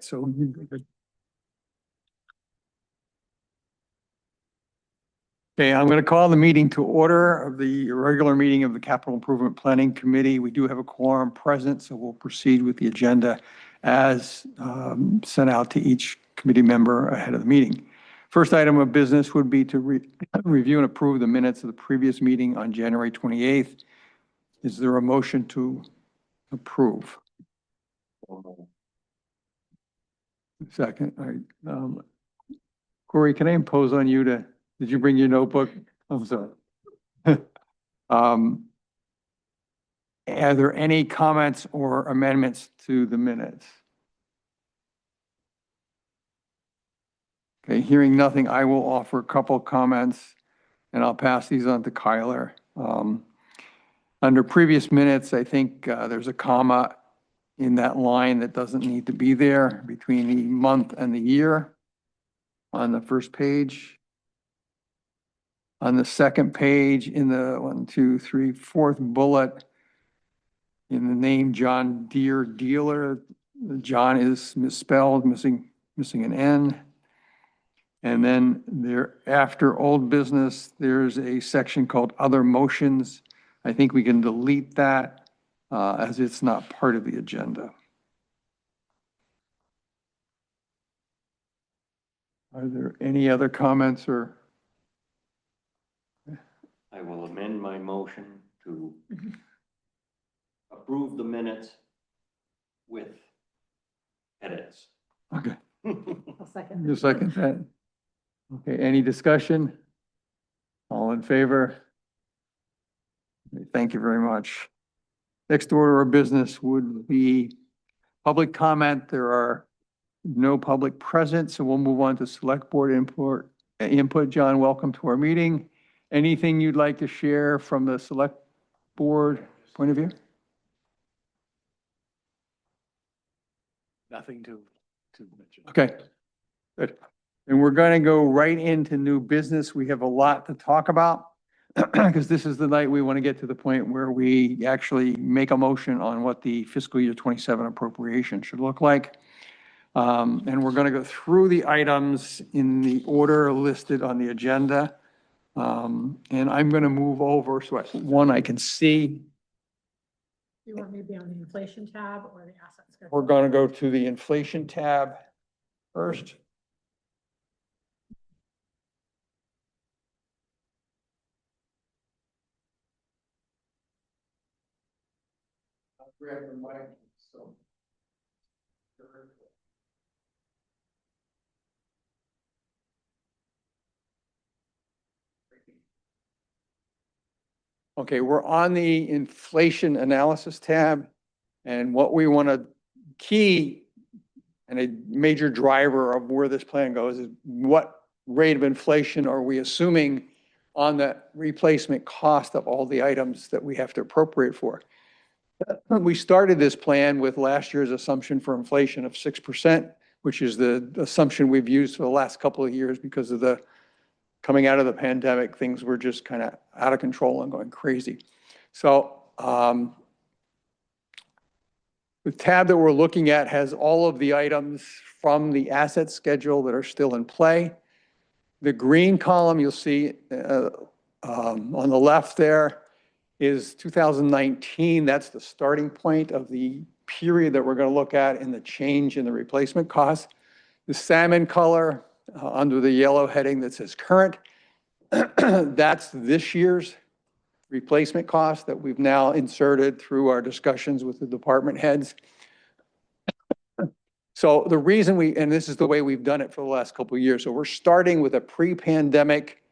so. Okay, I'm going to call the meeting to order of the regular meeting of the Capital Improvement Planning Committee. We do have a quorum present, so we'll proceed with the agenda as sent out to each committee member ahead of the meeting. First item of business would be to review and approve the minutes of the previous meeting on January 28th. Is there a motion to approve? Second, all right. Corey, can I impose on you to, did you bring your notebook? I'm sorry. Are there any comments or amendments to the minutes? Okay, hearing nothing, I will offer a couple of comments and I'll pass these on to Kyler. Under previous minutes, I think there's a comma in that line that doesn't need to be there between the month and the year on the first page. On the second page, in the 1, 2, 3, fourth bullet, in the name John Deere Dealer, the John is misspelled, missing an N. And then there, after old business, there's a section called other motions. I think we can delete that as it's not part of the agenda. Are there any other comments or? I will amend my motion to approve the minutes with edits. Okay, I'll second. you second that? Okay, any discussion? All in favor? Okay, thank you very much. Next order of business would be public comment. There are no public present, so we'll move on to select board input. John, welcome to our meeting. Anything you'd like to share from the select board point of view? Nothing to mention. Okay, good. And we're going to go right into new business. We have a lot to talk about because this is the night we want to get to the point where we actually make a motion on what the fiscal year 27 appropriation should look like. And we're going to go through the items in the order listed on the agenda. And I'm going to move over so I can see. You want me to be on the inflation tab or the asset schedule? We're going to go to the inflation tab first. I'll grab the mic, so. Okay, we're on the inflation analysis tab. And what we want to key and a major driver of where this plan goes is what rate of inflation are we assuming on the replacement cost of all the items that we have to appropriate for. We started this plan with last year's assumption for inflation of 6%, which is the assumption we've used for the last couple of years because of the coming out of the pandemic, things were just kind of out of control and going crazy. So the tab that we're looking at has all of the items from the asset schedule that are still in play. The green column you'll see on the left there is 2019. That's the starting point of the period that we're going to look at in the change in the replacement cost. The salmon color under the yellow heading that says current, that's this year's replacement cost that we've now inserted through our discussions with the department heads. So the reason and this is the way we've done it for the last couple of years. So we're starting with a pre-pandemic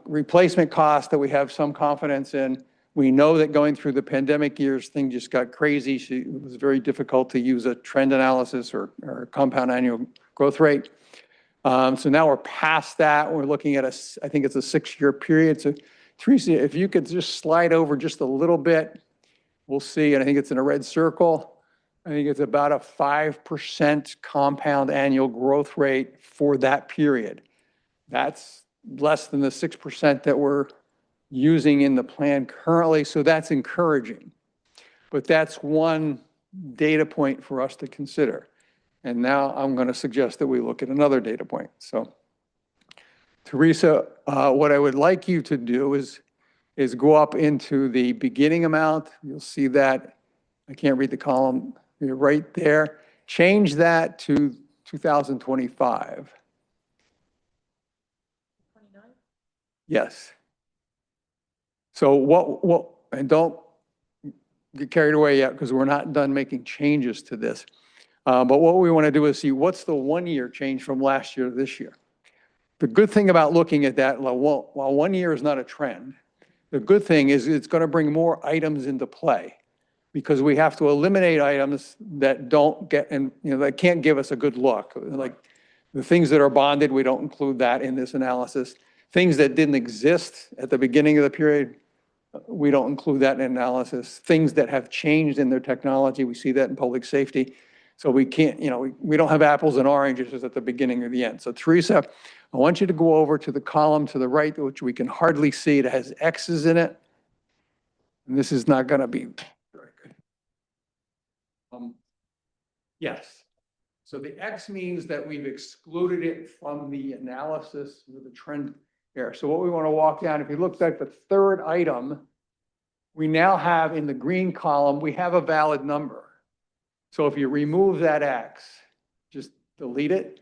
replacement cost that we have some confidence in. We know that going through the pandemic years, things just got crazy. So it was very difficult to use a trend analysis or compound annual growth rate. So now we're past that. We're looking at I think it's a 6-year period. So Teresa, if you could just slide over just a little bit, we'll see. And I think it's in a red circle. I think it's about a 5% compound annual growth rate for that period. That's less than the 6% that we're using in the plan currently. So that's encouraging. But that's one data point for us to consider. And now I'm going to suggest that we look at another data point. So Teresa, what I would like you to do is go up into the beginning amount. You'll see that, I can't read the column, you're right there. Change that to 2025. 29? Yes. So and don't get carried away yet because we're not done making changes to this. But what we want to do is see what's the 1 year change from last year to this year. The good thing about looking at that, while 1 year is not a trend, the good thing is it's going to bring more items into play because we have to eliminate items that don't get, and that can't give us a good look. Like the things that are bonded, we don't include that in this analysis. Things that didn't exist at the beginning of the period, we don't include that in analysis. Things that have changed in their technology, we see that in public safety. So we can't, we don't have apples and oranges at the beginning or the end. So Teresa, I want you to go over to the column to the right, which we can hardly see. It has X's in it. And this is not going to be very good. Yes. So the X means that we've excluded it from the analysis with the trend here. So what we want to walk down, if you look at the third item, we now have in the green column, we have a valid number. So if you remove that X, just delete it,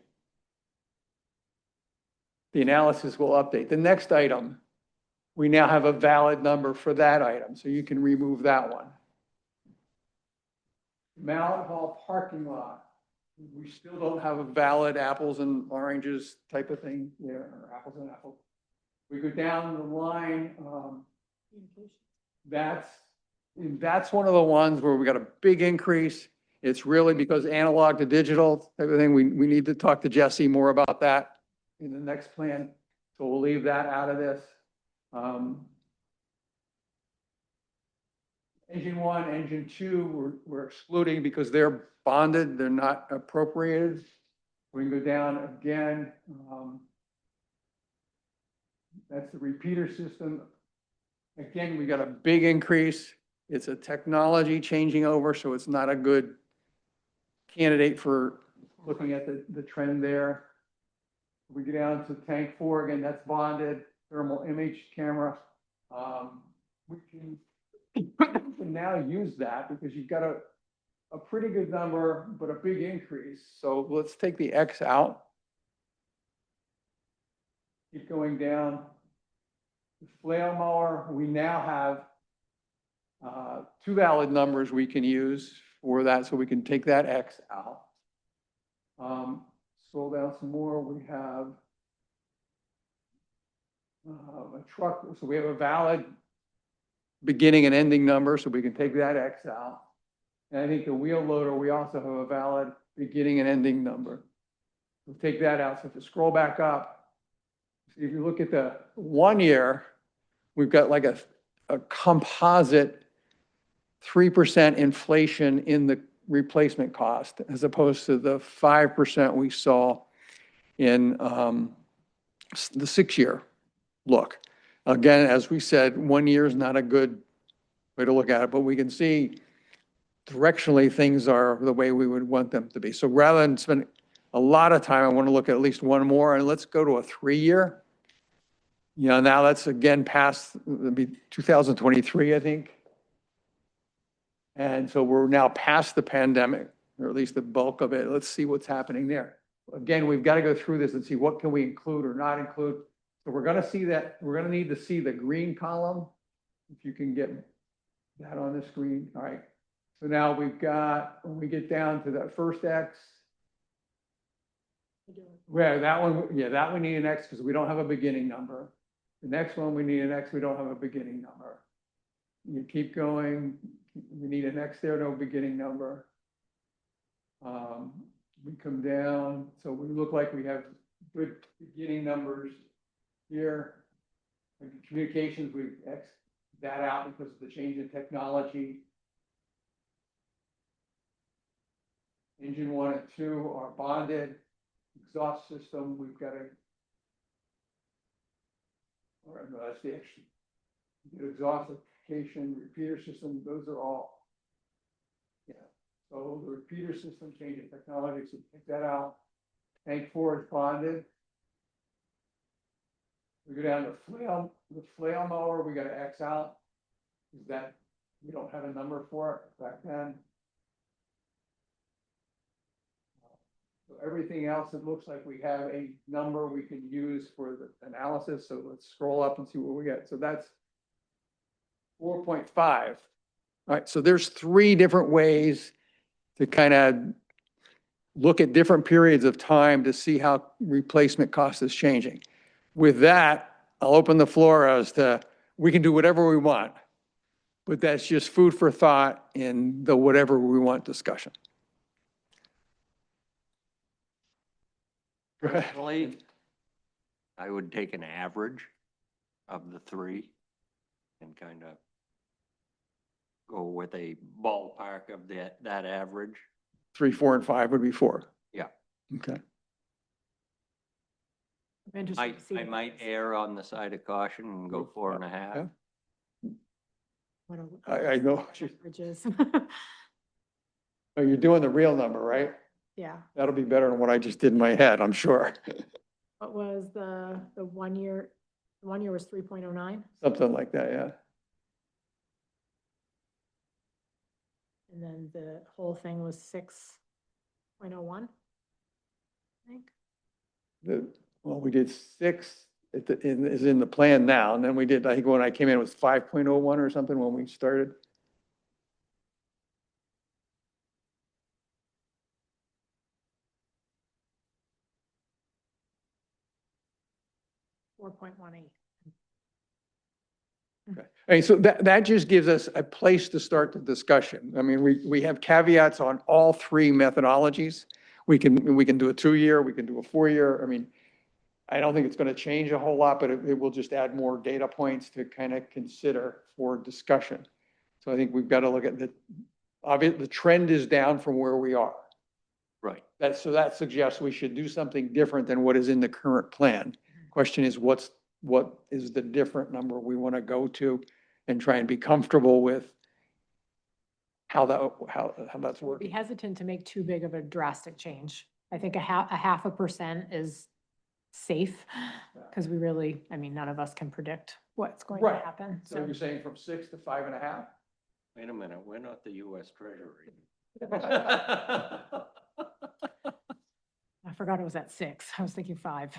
the analysis will update. The next item, we now have a valid number for that item, so you can remove that one. Mallet Hall parking lot, we still don't have a valid apples and oranges type of thing there, or apples and apples. We go down the line, that's one of the ones where we got a big increase. It's really because analog to digital type of thing. We need to talk to Jesse more about that in the next plan. So we'll leave that out of this. Engine 1, Engine 2, we're excluding because they're bonded, they're not appropriated. We can go down again. That's the repeater system. Again, we got a big increase. It's a technology changing over, so it's not a good candidate for looking at the trend there. We get down to tank 4, again, that's bonded, thermal image camera. We can now use that because you've got a pretty good number, but a big increase. So let's take the X out. Keep going down. The flail mower, we now have 2 valid numbers we can use for that, so we can take that X out. Scroll down some more, we have a truck, so we have a valid beginning and ending number, so we can take that X out. And I think the wheel loader, we also have a valid beginning and ending number. We'll take that out. So if you scroll back up, if you look at the 1 year, we've got like a composite 3% inflation in the replacement cost, as opposed to the 5% we saw in the 6-year look. Again, as we said, 1 year is not a good way to look at it, but we can see directionally things are the way we would want them to be. So rather than spend a lot of time, I want to look at least one more, and let's go to a 3-year. Now that's again past 2023, I think. And so we're now past the pandemic, or at least the bulk of it. Let's see what's happening there. Again, we've got to go through this and see what can we include or not include. So we're going to see that, we're going to need to see the green column. If you can get that on the screen. All right. So now we've got, when we get down to that first X, yeah, that one need an X because we don't have a beginning number. The next one, we need an X, we don't have a beginning number. You keep going, we need an X there, no beginning number. We come down, so we look like we have good beginning numbers here. Communications, we've X that out because of the change in technology. Engine 1 and 2 are bonded. Exhaust system, we've got no, that's the extra. Exhaust application, repeater system, those are all, So the repeater system change in technology, so take that out. Tank 4 is bonded. We go down to the flail mower, we gotta X out. Is that, we don't have a number for it back then. So everything else, it looks like we have a number we can use for the analysis, so let's scroll up and see what we get. So that's 4.5. All right, so there's three different ways to kind of look at different periods of time to see how replacement cost is changing. With that, I'll open the floor as to, we can do whatever we want, but that's just food for thought in the whatever we want discussion. Go ahead. Personally, I would take an average of the three and kind of go with a ballpark of that average. 3, 4, and 5 would be 4. Yeah. Okay. I'm interested to see I what might it's- err on the side of caution and go 4.5. Yeah. what a- I know. Averages. Oh, you're doing the real number, right? Yeah, That'll be better than what I just did in my head, I'm sure. what was the 1 year, 1 year was 3.09, Something like that, yeah. and then the whole thing was 6.01, I think. Well, we did 6, is in the plan now, and then we did, I think when I came in, it was 5.01 or something when we started. $4.18. Okay, so that just gives us a place to start the discussion. I mean, we have caveats on all three methodologies. We can do a 2-year, we can do a 4-year. I mean, I don't think it's going to change a whole lot, but it will just add more data points to kind of consider for discussion. So I think we've got to look at the trend is down from where we are. Right. So that suggests we should do something different than what is in the current plan. Question is, what is the different number we want to go to and try and be comfortable with how that's Be working. hesitant to make too big of a drastic change. I think a 0.5% is safe, because we really, I mean, none of us can predict what's going to Right. happen, So so. you're saying from 6 to 5.5? Wait a minute, we're not the US Treasury. I forgot it was at 6. I was thinking 5.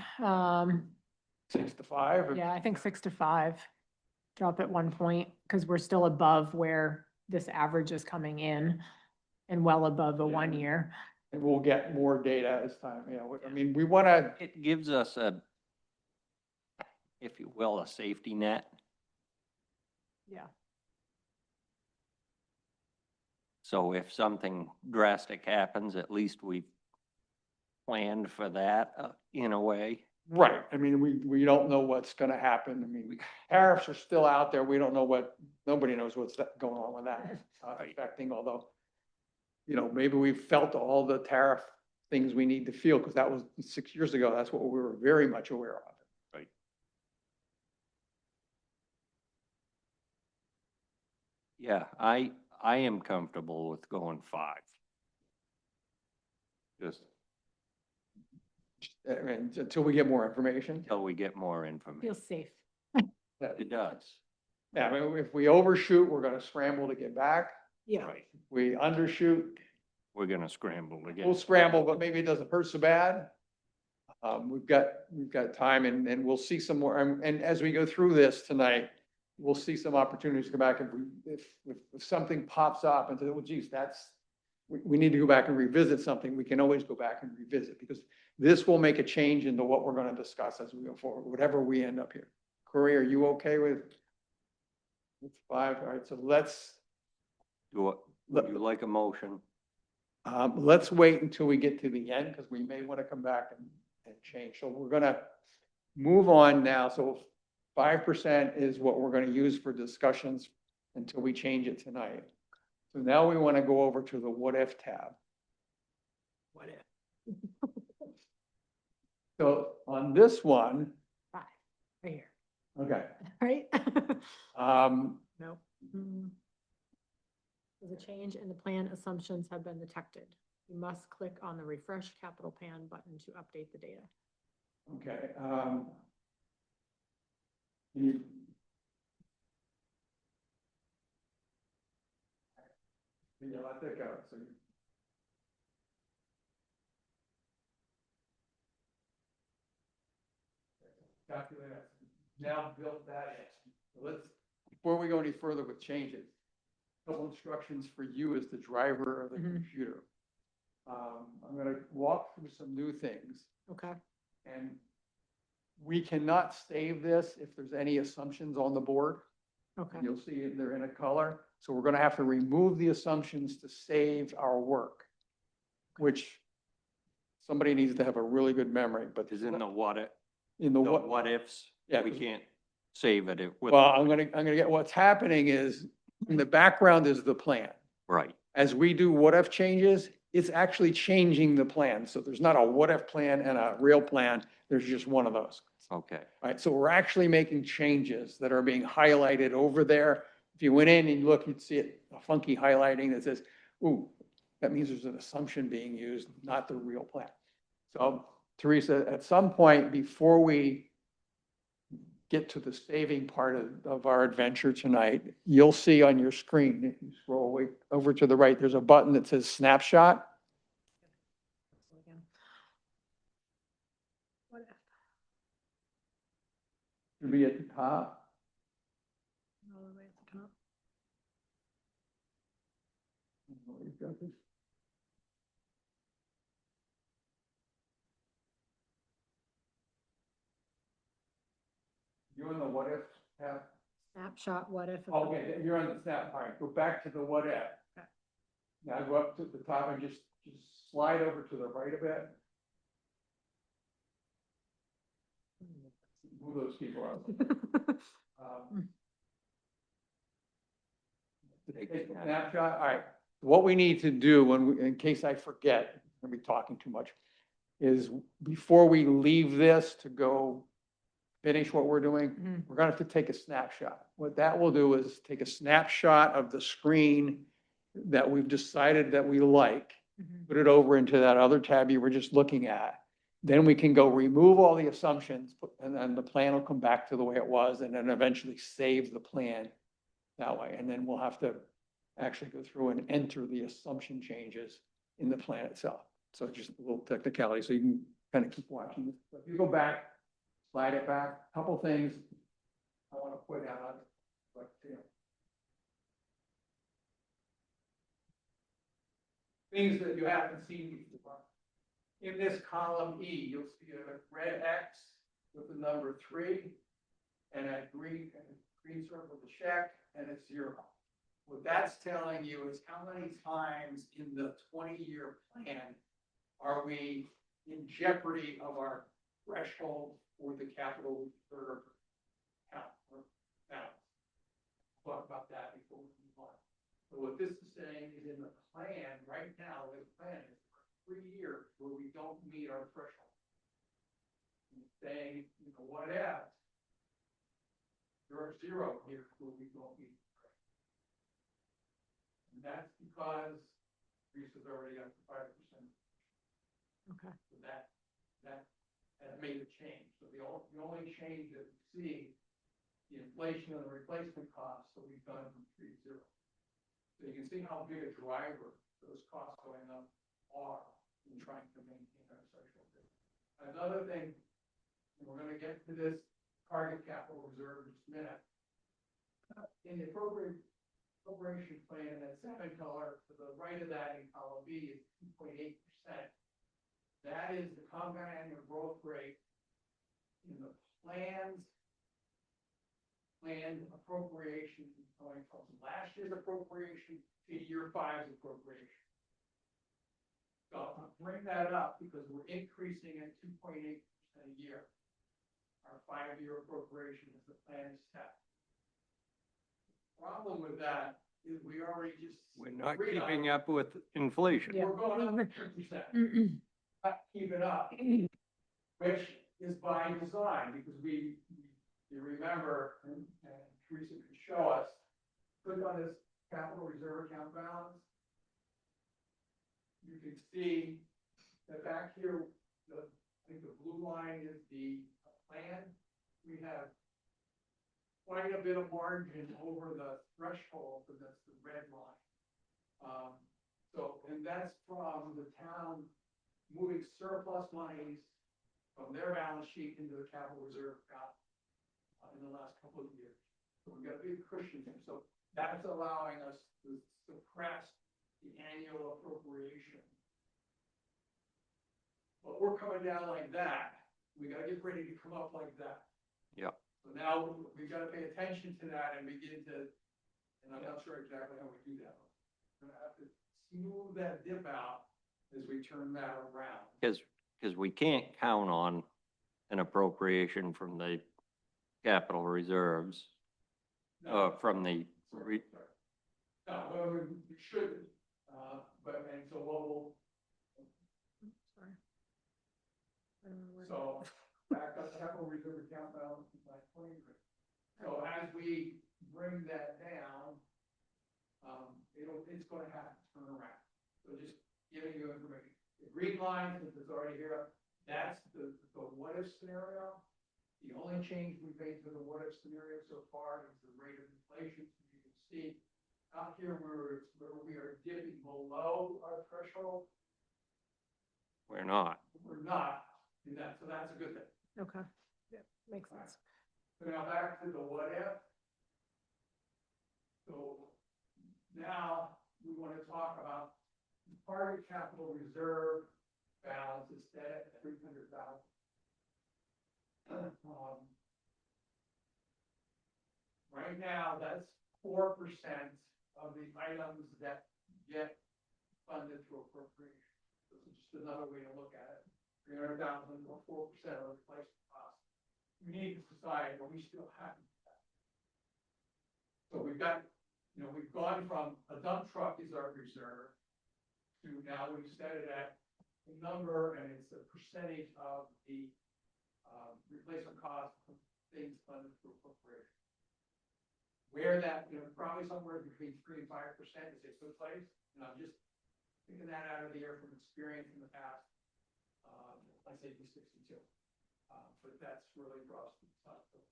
6 to 5? Yeah, I think 6 to 5. Drop at 1 point, because we're still above where this average is coming in and well above a Yeah. 1 year. And we'll get more data as time, I mean, we want to, It gives us a, if you will, a safety net. Yeah. So if something drastic happens, at least we've planned for that in a way. right, I mean, we don't know what's going to happen. I mean, tariffs are still out there. We don't know nobody knows what's going on with that affecting, although, maybe we've felt all the tariff things we need to feel, because that was 6 years ago. That's what we were very much aware of. Right. Yeah, I am comfortable with going 5. Just I mean, until we get more information. until we get more information. Feels safe. It does. Yeah, I mean, if we overshoot, we're going to scramble to get back. Yeah. Right. If we undershoot, We're gonna scramble to we'll get. scramble, but maybe it doesn't hurt so bad. We've got time and we'll see some more, and as we go through this tonight, we'll see some opportunities to come back if something pops up and say, well, geez, we need to go back and revisit something, we can always go back and revisit, because this will make a change into what we're going to discuss as we go forward, whatever we end up here. Corey, are you okay with 5? All right, so Would you like a motion? let's wait until we get to the end, because we may want to come back and change. So we're going to move on now. So 5% is what we're going to use for discussions until we change it tonight. So now we want to go over to the what if tab. What if? So on this one, 5, right here, okay, right? um, Nope. Mm. says a change in the plan assumptions have been detected. You must click on the refresh capital plan button to update the data. Okay, can you? Yeah, let that go, so. Calculator, now built that in. So let's, before we go any further with changes, a couple instructions for you as the driver of the Mhm. computer. I'm gonna walk through some new things. Okay. And we cannot save this if there's any assumptions on the board. Okay. You'll see they're in a color. So we're gonna have to remove the assumptions to save our work, which somebody needs to have a really good memory, but Is in the what, in the the what, what ifs, Yeah, we 'cause- can't save it with. well, I'm gonna get, what's happening is, in the background is the plan. Right, As we do what if changes, it's actually changing the plan. So there's not a what if plan and a real plan. There's just one of those. okay. Right, so we're actually making changes that are being highlighted over there. If you went in and you look, you'd see it, a funky highlighting that says, ooh, that means there's an assumption being used, not the real plan. So Teresa, at some point before we get to the saving part of our adventure tonight, you'll see on your screen, if you scroll way over to the right, there's a button that says snapshot. What if? Should be at the top. All the way at the top. You've got this. You're in the what if tab. Snapshot, what if? Okay, you're on the snap, all right, go back to the what if. Okay. Now go up to the top and just slide over to the right a bit. Move those people out. Take a snapshot, all right, what we need to do when, in case I forget, I'm gonna be talking too much, is before we leave this to go finish what we're doing, Mhm. we're gonna have to take a snapshot. What that will do is take a snapshot of the screen that we've decided that we like, Mhm. put it over into that other tab you were just looking at. Then we can go remove all the assumptions, and then the plan will come back to the way it was, and then eventually save the plan that way. And then we'll have to actually go through and enter the assumption changes in the plan itself. So just a little technicality, so you can kind of keep watching. So if you go back, slide it back, couple things I want to put out, but, things that you haven't seen before. In this column E, you'll see a red X with the number 3 and a green circle with a check and a 0. What that's telling you is how many times in the 20-year plan are we in jeopardy of our threshold for the capital reserve count or balance. Talk about that before we move on. So what this is saying is in the plan right now, the plan is for 3 years where we don't meet our threshold. And it's saying, you know, what if you're 0 here where we don't meet the threshold? And that's because Teresa's already up to 5%. Okay. So that has made a change. So the only change that we see, the inflation and the replacement costs that we've done from 3 to 0. So you can see how big a driver those costs going up are in trying to maintain our social good. Another thing, and we're going to get to this target capital reserve in just a minute. In the appropriation plan in that 7 color, to the right of that in column B is 2.8%. That is the compound annual growth rate in the planned appropriation going from last year's appropriation to year 5's appropriation. So I'll bring that up because we're increasing at 2.8% a year. Our 5-year appropriation is the plan set. Problem with that is we already just. We're not agreed on keeping it. up with inflation. Yeah. We're going up 2%. Not keep it up, which is by design, because you remember, and Teresa can show us, click on this capital reserve account balance, you can see that back here, I think the blue line is the plan. We have quite a bit of margin over the threshold, and that's the red line. And that's from the town moving surplus monies from their balance sheet into the capital reserve account in the last couple of years. So we've got a big cushion there. So that's allowing us to suppress the annual appropriation. But we're coming down like that. We gotta get ready to come up like that. Yep. So now we've gotta pay attention to that and begin to, and I'm not sure exactly how we do that. We're gonna have to smooth that dip out as we turn that around. Because we can't count on an appropriation from the capital reserves, from the, No, well, we should, but, and so what we'll, Sorry. I don't know where- so back up capital reserve account balance is like 23. So as we bring that down, it's gonna have to turn around. So just giving you information. The green line, since it's already here, that's the what if scenario. The only change we've made to the what if scenario so far is the rate of inflation. You can see out here where we are dipping below our threshold, we're not. we're not in that, so that's a good thing. Okay, yeah, makes sense. So now back to the what if. So now we want to talk about the target capital reserve balance is set at 300,000. Right now, that's 4% of the items that get funded through appropriation. This is just another way to look at it. 300,000 or 4% of the replacement cost. We need to decide, are we still happy with that? So we've got, we've gone from a dump truck is our reserve to now we've set it at a number and it's a percentage of the replacement cost of things funded through appropriation. Where that, probably somewhere between 3 and 5% is a good place. And I'm just picking that out of the air from experience in the past. I say B62. But that's really rough. So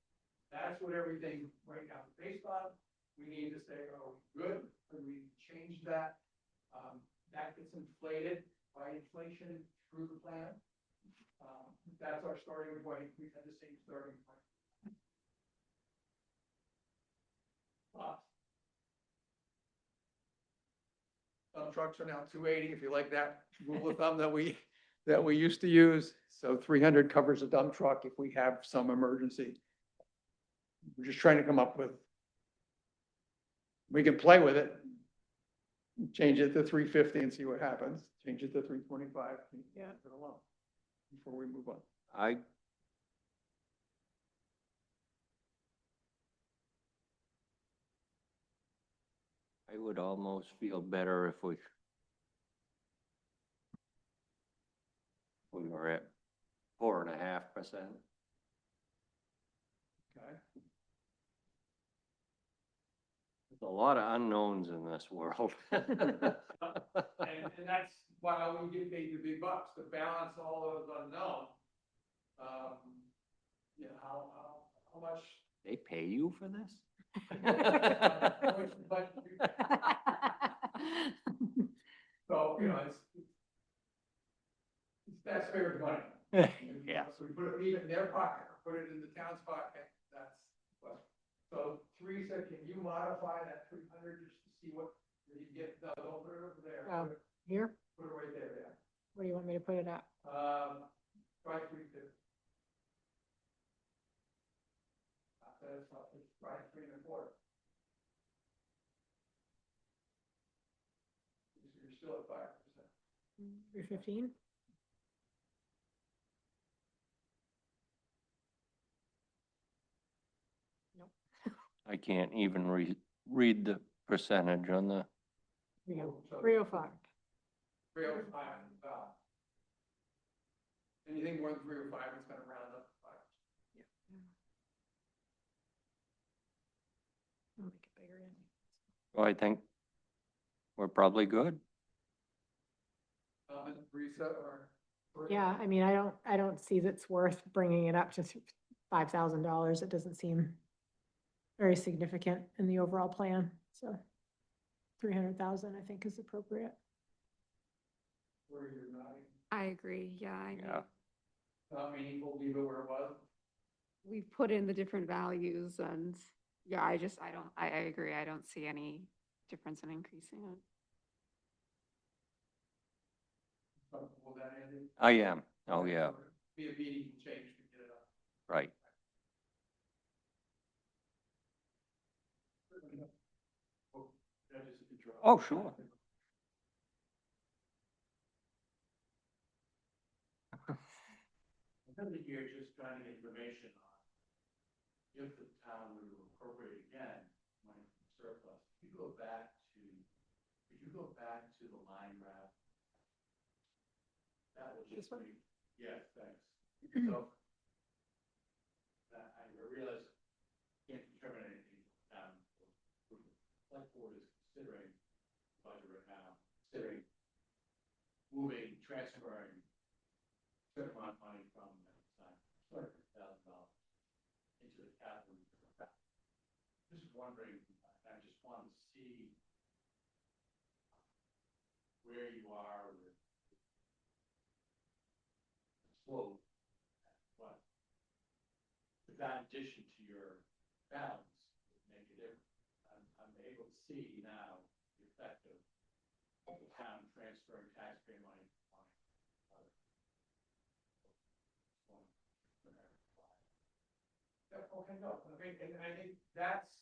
that's what everything right now is based on. We need to say, are we good? Or we change that? That gets inflated by inflation through the plan. That's our starting point. We had the same starting point. Dump trucks are now 280, if you like that rule of thumb that we used to use. So 300 covers a dump truck if we have some emergency. We're just trying to come up with, we can play with it. Change it to 350 and see what happens. Change it to 325. Yeah. Leave it alone before we move on. I would almost feel better if we were at 4.5%. Okay. There's a lot of unknowns in this world. And that's why we get paid the big bucks, to balance all those unknowns. How much? They pay you for this? But, so, it's taxpayers' money. Yeah. So we put it either in their pocket or put it in the town's pocket, that's what. So Teresa, can you modify that 300 just to see what you get, no, don't put it over there. Oh. Here, Put it right there, yeah. what do you want me to put it at? Try 350. That's not, it's try 3.25. You're still at 5%. 315? I can't even read the percentage on the, 305. 305, anything more than 305, it's gonna round up to 5. I'll make it bigger. well, I think we're probably good. Teresa or? Yeah, I mean, I don't see that's worth bringing it up to $5,000. It doesn't seem very significant in the overall plan, so 300,000, I think, is appropriate. Where you're nodding, I agree, yeah, I Yeah. not meaningful, leave it where it was. we've put in the different values and, yeah, I agree, I don't see any difference in increasing it. Comfortable with that, Andy? I am. Oh, yeah, Be a meeting change to get it up. right. Can I just interrupt? Oh, sure. Another year, just trying to get information on if the town were to appropriate again, money from surplus, if you go back to, if you go back to the line graph. That was This just one? me. Yeah, thanks. So. I realize can't determine anything, select board is considering budget right now, considering moving, transferring certain amount of money from $200,000 into the capital. Just wondering, I just want to see where you are with the slope, but if that addition to your balance would make a difference. I'm able to see now the effect of the town transferring taxpayer money from one to another. Yeah, okay, no, I mean, and I think that's,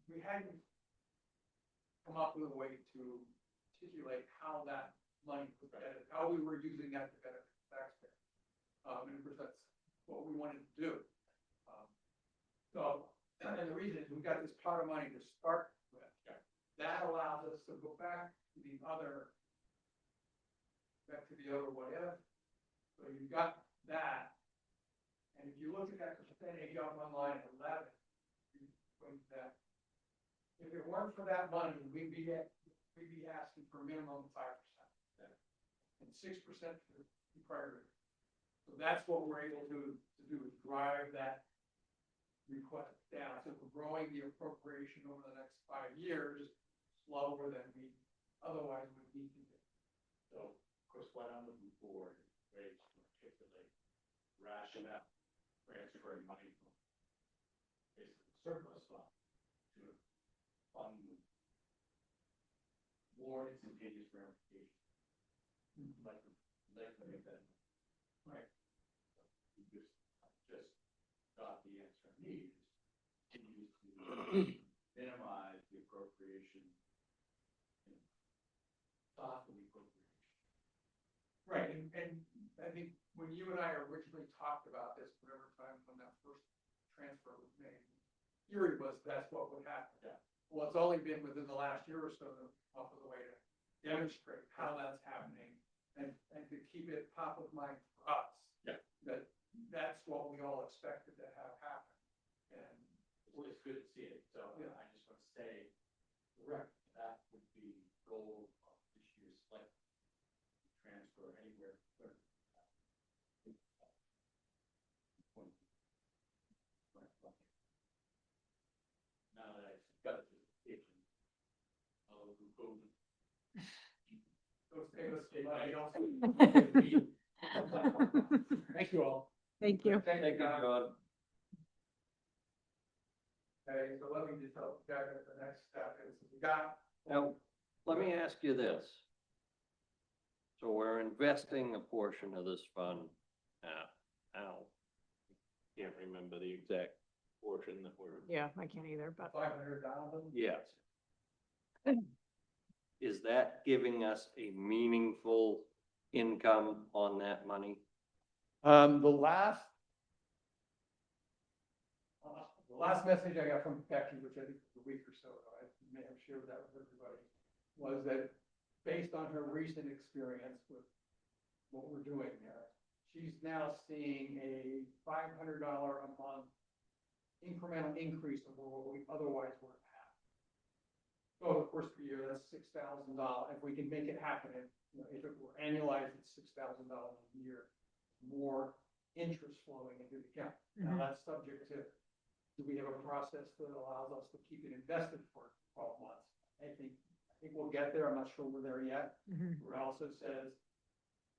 we hadn't come up with a way to articulate how that money, how we were using that to benefit the taxpayer. And of course, that's what we wanted to do. So, and the reason is we got this pot of money to start with. That allows us to go back to the other what if. So you've got that. And if you look at that percentage up on line 11, you think that if it weren't for that money, we'd be asking for a minimum of 5%. And 6% for the prior year. So that's what we're able to do, is drive that request down. So we're growing the appropriation over the next 5 years slower than we otherwise would need to do. So, of course, what I'm looking for is ways to articulate rationale, transferring money from basically surplus fund to fund more instantaneous verification. Like to make that. Right. You just got the answer I need, is continue to minimize the appropriation, soften the appropriation. Right, and I think when you and I originally talked about this, whatever time when that first transfer was made, theory was that's what would happen. Yeah. Well, it's only been within the last year or so that up of the way to demonstrate how that's happening and to keep it top of mind for us. Yeah. That's what we all expected to have happen. And It's good to see it, so Yeah. I just want to say, correct, that would be the goal of this year's select transfer anywhere. Now that I've got the justification, I'll go. Thank you all. Thank you. Thank you, John. John. Okay, so let me just tell you guys the next step is we got. Now, let me ask you this. So we're investing a portion of this fund now. Can't remember the exact portion that we're. Yeah, I can't either, but 500,000. Yes. Is that giving us a meaningful income on that money? The last message I got from Becky, which I think was a week or so ago, I may have shared that with everybody, was that based on her recent experience with what we're doing there, she's now seeing a $500 a month incremental increase over what we otherwise would have. over the course of the year, that's $6,000. If we can make it happen, if it were annualized, it's $6,000 a year, more interest flowing into the account. Now, Mhm. that's subject to, do we have a process that allows us to keep it invested for 12 months? I think we'll get there. I'm not sure we're there yet. Mhm. It also says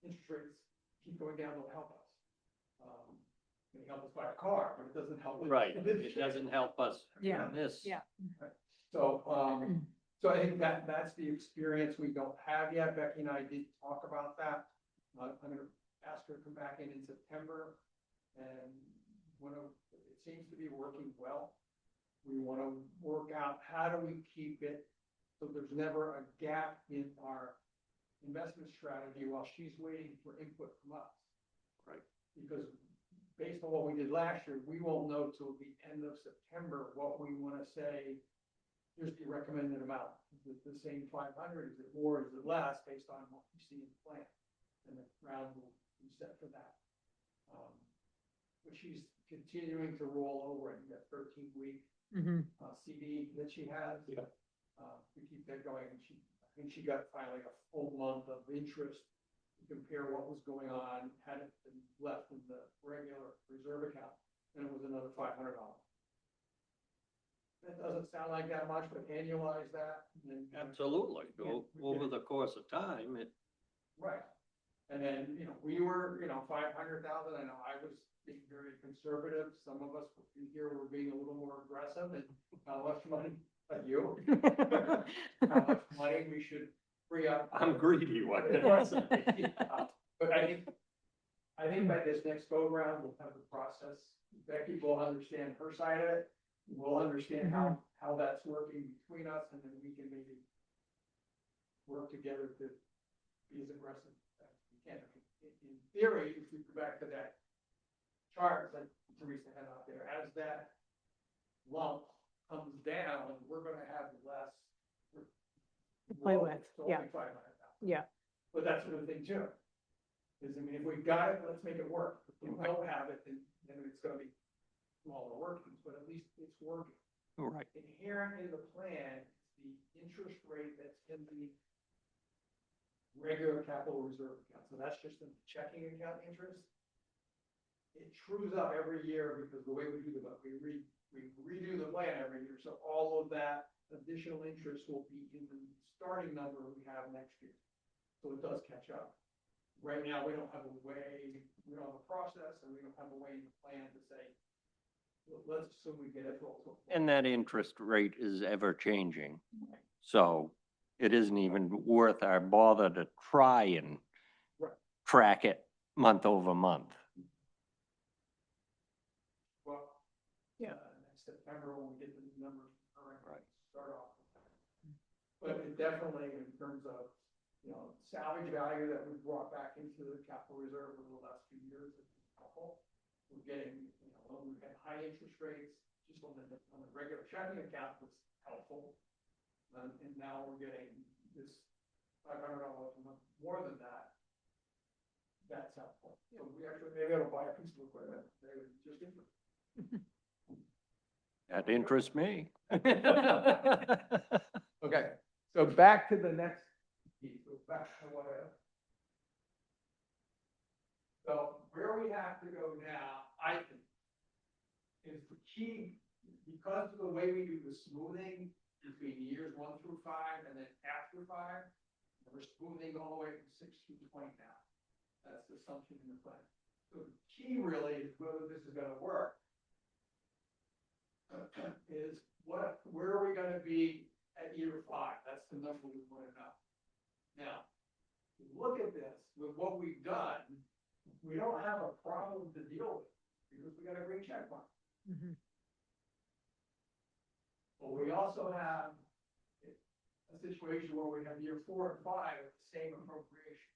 interest rates keep going down, will help us. It help us buy a car, but it doesn't help. with Right, interest it rates. doesn't help us Yeah, in this. yeah. So, so I think that's the experience we don't have yet. Becky and I did talk about that. I'm gonna ask her to come back in September. And it seems to be working well. We want to work out how do we keep it so there's never a gap in our investment strategy while she's waiting for input from us. Right. Because based on what we did last year, we won't know till the end of September what we want to say. Here's the recommended amount. Is it the same 500? Is it more? Is it less? Based on what we see in the plan, and the round will be set for that. But she's continuing to roll over. I think that 13-week Mhm. CD that she has. Yeah. We keep that going. And I think she got finally a full month of interest to compare what was going on, had it been left in the regular reserve account, and it was another $500. That doesn't sound like that much, but annualize that. And then, Absolutely, Yeah. over the course of time, right. And then, we were, 500,000. I know I was being very conservative. Some of us here were being a little more aggressive, and how much money, like you, how much money we should free up. I'm greedy one. But I think by this next go round, we'll have the process. Becky will understand her side of it. We'll understand how that's working between us, and then we can maybe work together to be as aggressive as we can. In theory, if we go back to that chart that Teresa had out there, as that lump comes down, we're gonna have less. To play with, It's yeah. only 500,000. Yeah. But that's another thing too. Is, if we've got it, let's make it work. If we don't have it, then it's gonna be smaller workings, but at least it's working. Right. Inherent in the plan, is the interest rate that's in the regular capital reserve account. So that's just the checking account interest. It trues up every year because the way we do we redo the plan every year. So all of that additional interest will be in the starting number we have next year. So it does catch up. Right now, we don't have a way, we don't have a process, and we don't have a way in the plan to say, let's assume we get it rolled. And that interest rate is ever changing. So it isn't even worth our bother to try and Right. track it month over month. Well, Yeah. Next September, when we get the numbers, Right. start off. But it definitely, in terms of, salvage value that we brought back into the capital reserve over the last few years, it's helpful. We're getting, when we had high interest rates, just on the regular checking account was helpful. And now we're getting this $500 a month more than that. That's helpful. So we actually maybe ought to buy a piece of equipment. They would just interest. That interests me. Okay, so back to the next piece, so back to what so where we have to go now, I think, is the key, because of the way we do the smoothing between years 1 through 5 and then after 5, and we're smoothing all the way from 6 through 20 now. That's the assumption in the plan. So the key really is whether this is gonna work. Is where are we gonna be at year 5? That's the number we want to know. Now, look at this, with what we've done, we don't have a problem to deal with, because we got a green check mark. Mhm. But we also have a situation where we have year 4 and 5 with the same appropriation.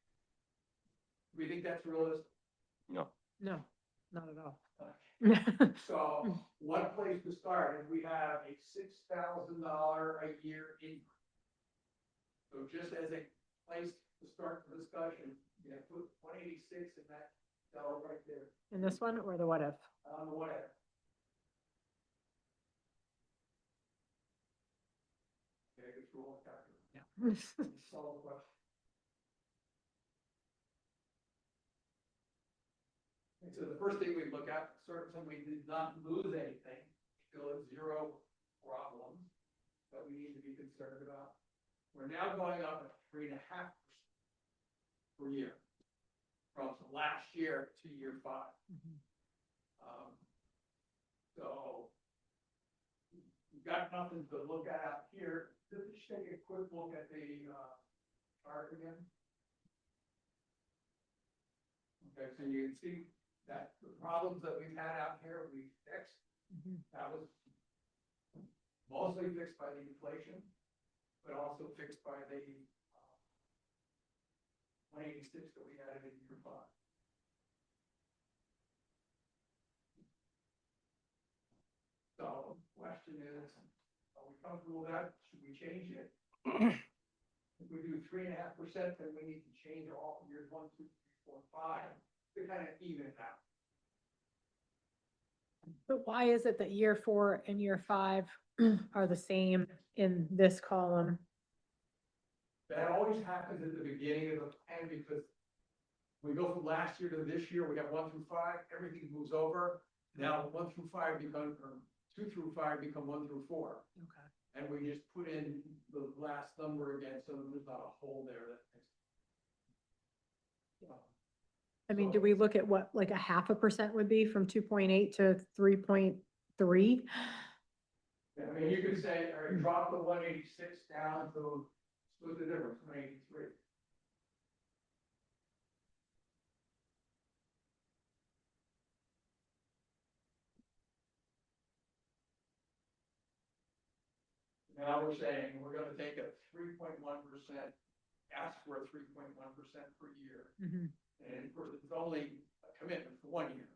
Do we think that's realistic? No. No, not at all. So one place to start is we have a $6,000 a year increase. So just as a place to start the discussion, put 186 in that cell right there, In this one or the what if? whatever. Okay, it's all calculated. Yeah. Solve the question. And so the first thing we look at, certainly we did not lose anything, still have zero problems that we need to be concerned about. We're now going up at 3.5% per year from last year to year 5. Mhm. So we've got nothing to look at out here. Let's just take a quick look at the chart again. Okay, so you can see that the problems that we've had out here, we fixed. Mhm. That was mostly fixed by the inflation, but also fixed by the 186 that we added in year 5. So question is, are we comfortable with that? Should we change it? If we do 3.5%, then we need to change all years 1, 2, 3, 4, 5 to kind of even it out. But why is it that year 4 and year 5 are the same in this column? That always happens at the beginning of the plan because we go from last year to this year, we have 1 through 5, everything moves over. Now 1 through 5 become, or 2 through 5 become 1 through 4. Okay. And we just put in the last number again, so there's not a hole there that makes. I mean, do we look at what, like a 0.5% would be from 2.8 to 3.3? Yeah, I mean, you could say, all right, drop the 186 down to, what's the difference, 183? Now we're saying we're gonna take a 3.1%, ask for a 3.1% per year. Mhm. And of course, it's only a commitment for 1 year.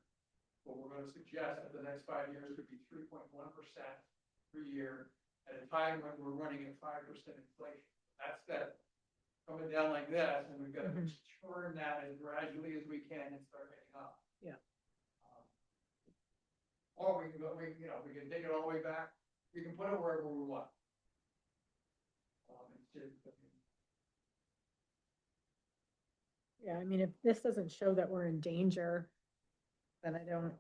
But we're gonna suggest that the next 5 years could be 3.1% per year at a time when we're running at 5% inflation. That's that coming down like this, and we've got to Mhm. turn that as gradually as we can and start heading up. Yeah. Or we can go, we can take it all the way back. We can put it wherever we want. It's just, Yeah, I mean, if this doesn't show that we're in danger, then I don't.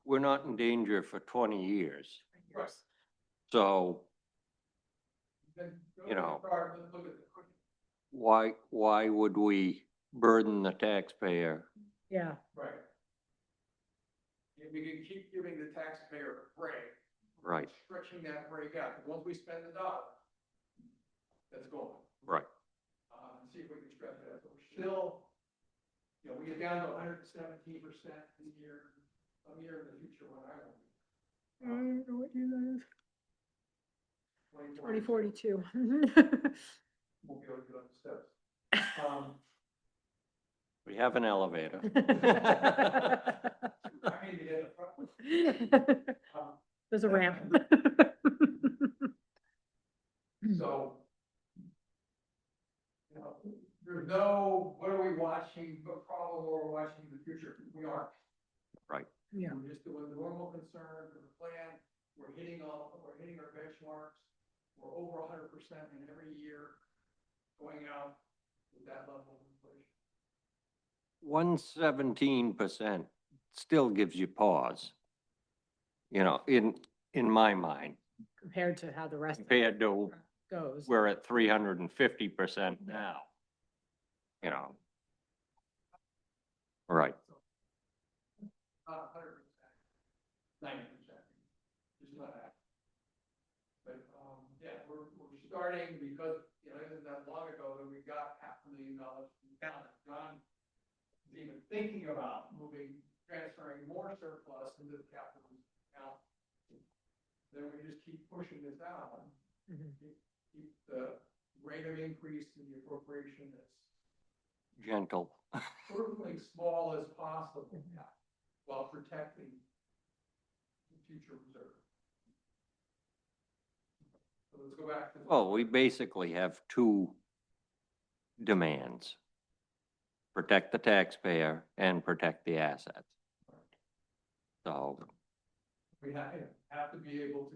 We're not in danger for 20 years. Right. So then go You to the know. chart, let's look at the quick. why would we burden the taxpayer? Yeah, Right. If we can keep giving the taxpayer a break. Right. Stretching that break out, 'cause once we spend the dollar, that's gone. Right. See if we can stretch that, but we're still, we get down to 117% in year, some year in the future when I won't. I don't know what year that is. 2042. 2042. Won't be able to get up the steps. We have an elevator. I need to get in the front. There's a ramp. So, there's no, what are we watching, what problem are we watching in the future? We aren't. Yeah, We're just doing the normal concern for the plan. We're hitting our benchmarks. We're over 100% in every year going out with that level of inflation. 117% still gives you pause. In my mind, compared to how the rest of it compared to goes. we're at 350% now. Right. Not 100%, 90%, just not that. But, we're starting because, it isn't that long ago that we got $500,000 from the county. John is even thinking about transferring more surplus into the capital account. Then we just keep pushing this out. Mhm. Keep the rate of increase in the appropriation as Gentle. certainly small as possible, while protecting the future reserve. So let's go back to. Well, we basically have two demands. Protect the taxpayer and protect the assets. So, We have to be able to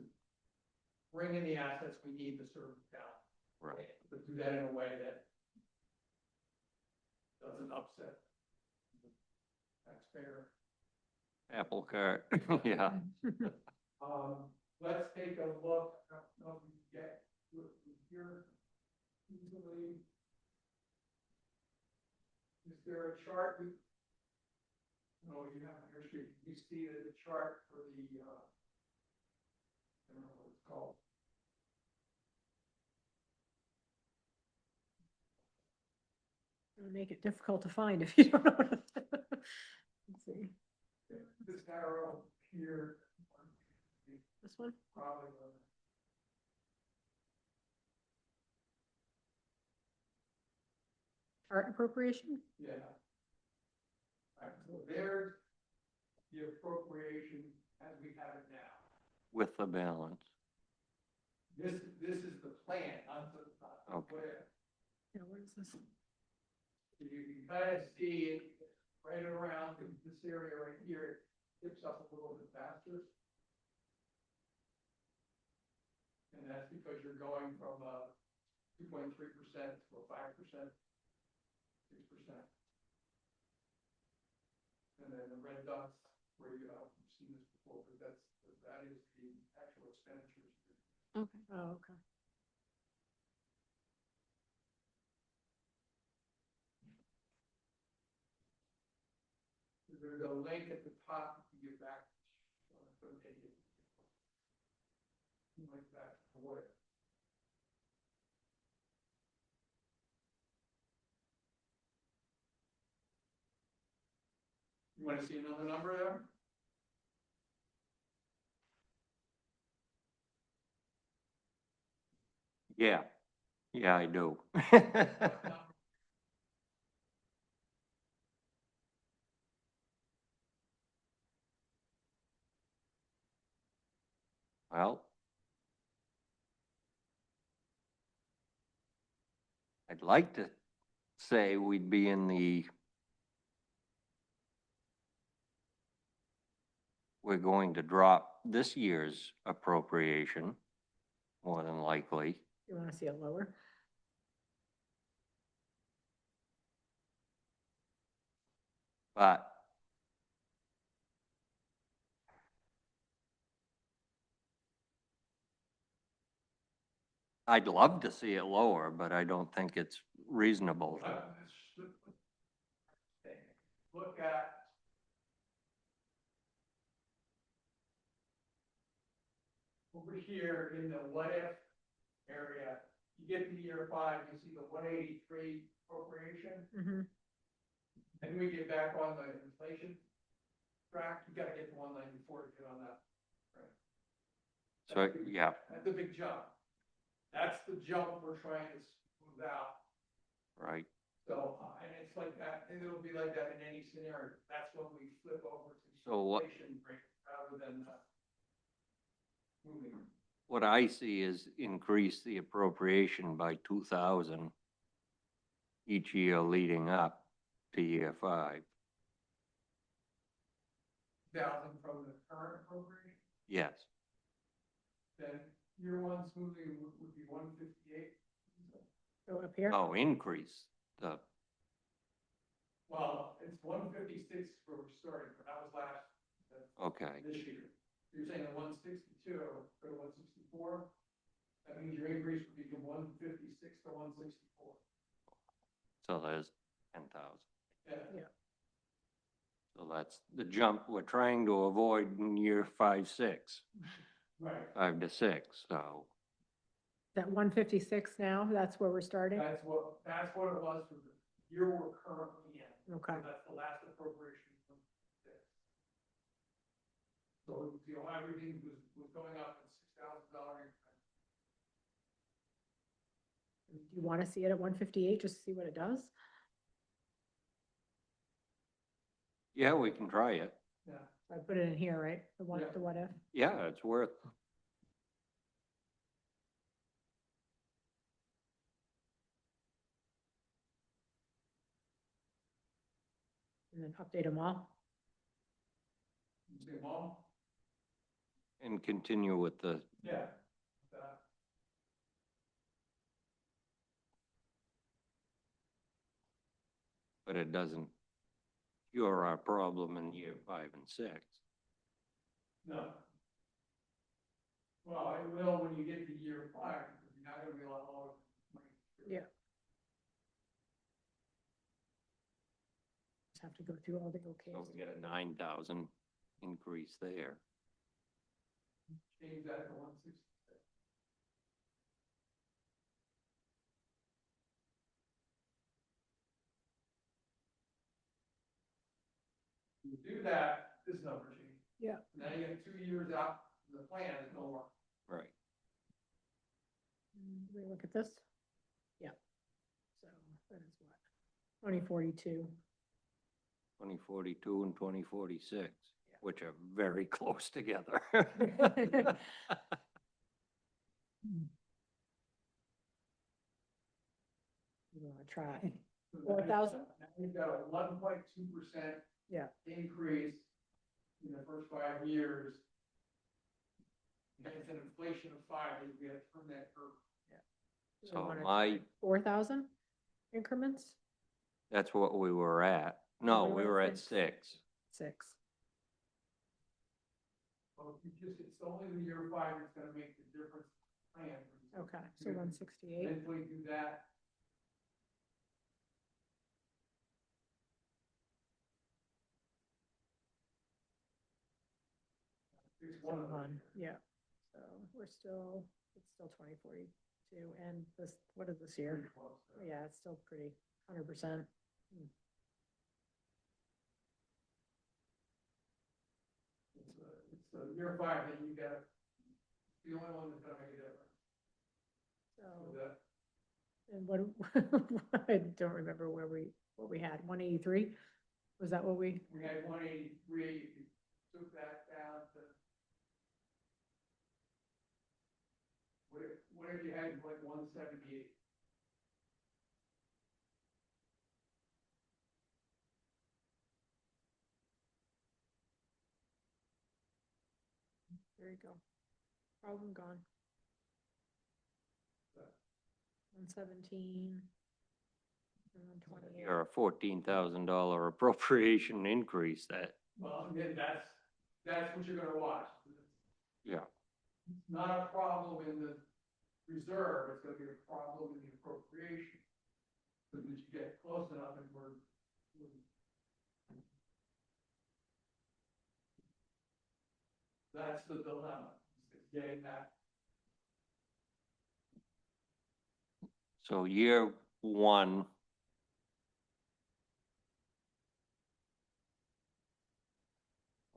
bring in the assets we need to serve the town. Right. But do that in a way that doesn't upset the taxpayer. Apple cart, yeah. Let's take a look, I don't know if we can get here easily. Is there a chart? No, you have it here, you see the chart for the, I don't know what it's called. It'll make it difficult to find if you don't know. Let's see, This arrow here. this one? Probably. Art appropriation? Yeah. Right, so there's the appropriation as we have it now. With the balance. This is the plan, not the, Okay. plan. Yeah, what is this? So you can kind of see it right around in this area right here, it tips up a little bit faster. And that's because you're going from 2.3% to a 5%, 6%. And then the red dots where you've seen this before, but that is the actual expenditures. Okay. Oh, okay. There's a link at the top, you can get back. Like that, what? You want to see another number there? Yeah, yeah, I do. Well, I'd like to say we'd be in the, we're going to drop this year's appropriation, more than likely. You wanna see it lower? But I'd love to see it lower, but I don't think it's reasonable. Look at. Over here in the what if area, you get to year 5, you see the 183 appropriation. Mm-hmm. And we get back on the inflation track, you gotta get to 194 to get on that. Right. So, yeah, That's a big jump. That's the jump we're trying to smooth out. right. So, and it's like that, and it'll be like that in any scenario. That's when we flip over to So what- inflation rate rather than moving. What I see is increase the appropriation by 2,000 each year leading up to year 5. 1,000 from the current appropriation, Yes, then year 1 smoothing would be 158. Go up here? oh, increase the, Well, it's 156 where we're starting, but that was okay, this year. You're saying the 162 or 164? That means your increase would be from 156 to 164. so there's 10,000. Yeah. So that's the jump we're trying to avoid in year 5, 6, Right. 5 to 6, so, That 156 now, that's where we're starting? That's what it was for the year we're currently in. Okay. So that's the last appropriation from this. So, you know, everything was going up in $6,000 increments. Do you wanna see it at 158, just to see what it does? yeah, we can try it. Yeah. I put it in here, right? The one, Yeah. the what if? Yeah, it's worth, And then update them all? You see them all? and continue with the, Yeah. but it doesn't cure our problem in year 5 and 6. No. Well, it will when you get to year 5, because you're not gonna be a lot lower. Yeah. Just have to go through all the So okays. we get a 9,000 increase there. Change that to 166. You do that, this number changes. Yeah. Now you have 2 years out, the plan is no more. Right. We look at this? Yeah. So that is what? 2042. 2042 and 2046, which are very close together. You wanna try? So now 4,000? Now you've got a 1.2% Yeah. increase in the first 5 years. And it's an inflation of 5, we have to turn that curve. So my, 4,000 increments? that's what we were at. No, We we were were at at 6. 6. 6. Well, if you just, it's only the year 5 that's gonna make the difference plan. Okay, so 168. Then we do that. It's one of them. Yeah. So we're still, it's still 2042. And this, what is this year? Pretty close there. Yeah, it's still pretty 100%. It's the year 5 that you got, the only one that's gonna make a difference. So, So that, and what, I don't remember what we had, 183? Was that what we, we had 183, you took that down to. What if you had like 178? there you go. Problem gone. 117. And 128. You're a $14,000 appropriation increase that, Well, again, that's what you're gonna watch. yeah, It's not a problem in the reserve, it's gonna be a problem in the appropriation. Because you get close enough and that's the dilemma, is getting that. so year 1.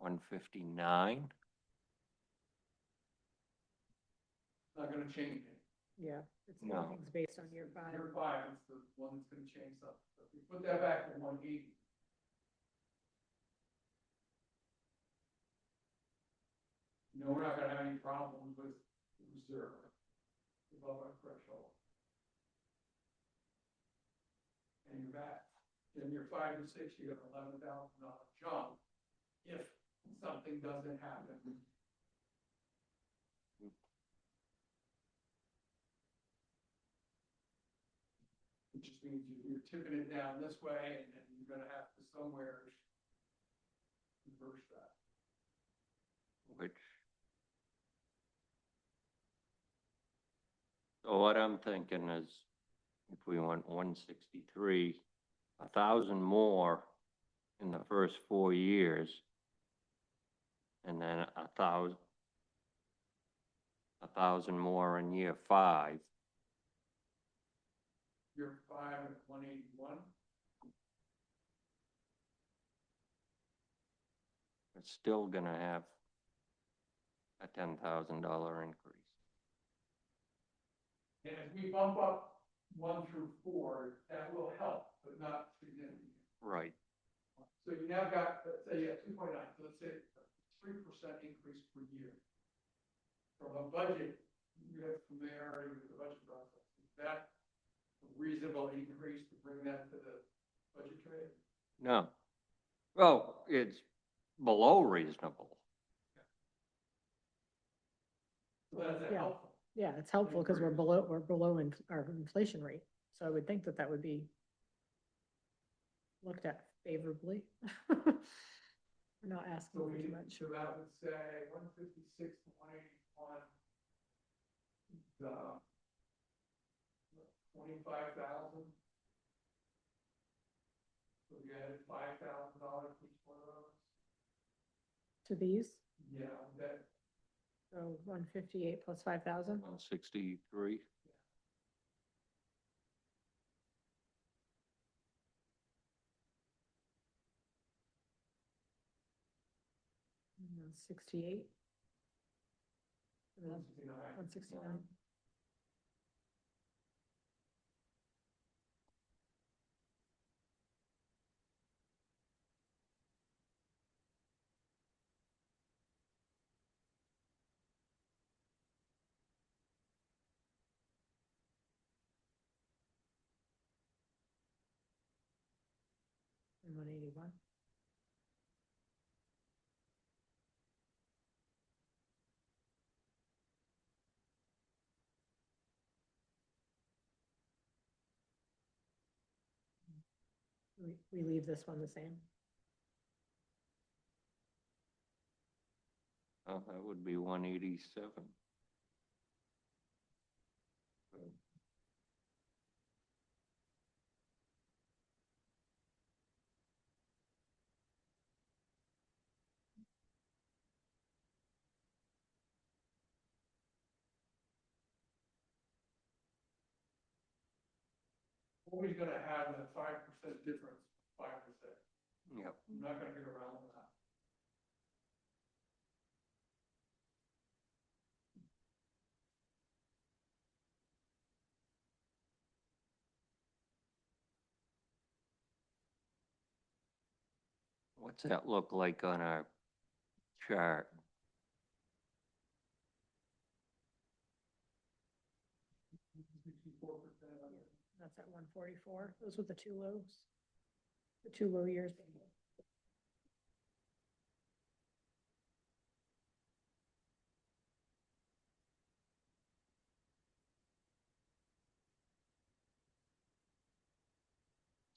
$159, Not gonna change it. Yeah, it's No. everything's based on year 5. Year 5 is the one that's gonna change something. So if you put that back to 180. No, we're not gonna have any problems with the reserve above our threshold. And you're back, in year 5 and 6, you got $11,000 jump if something doesn't happen. It just means you're tipping it down this way, and then you're gonna have to somewhere reverse that. which. So what I'm thinking is, if we went 163, 1,000 more in the first 4 years, and then 1,000 more in year 5, Year 5 at 181. it's still gonna have a $10,000 increase. And as we bump up 1 through 4, that will help, but not significant. Right. So you now got, let's say you have 2.9, so let's say a 3% increase per year. From a budget, you have from there, you have the budget process. Is that a reasonable increase to bring that to the budget trade? No. Well, it's below reasonable. So that's Yeah. helpful. Yeah, it's helpful because we're below our inflation rate. So I would think that would be looked at favorably. We're not asking So for too we, much. so that would say 156 to 181, 25,000. So we added $5,000 for each one of those. To these, Yeah, that, so 158 plus 5,000. 163. And then 68. And then 169. 169. And 181. We leave this one the same. Oh, that would be 187. always gonna have that 5% difference, 5%. Yep. I'm not gonna get around that. What's that look like on our chart? That's at 144. Those were the two lows. The two low years.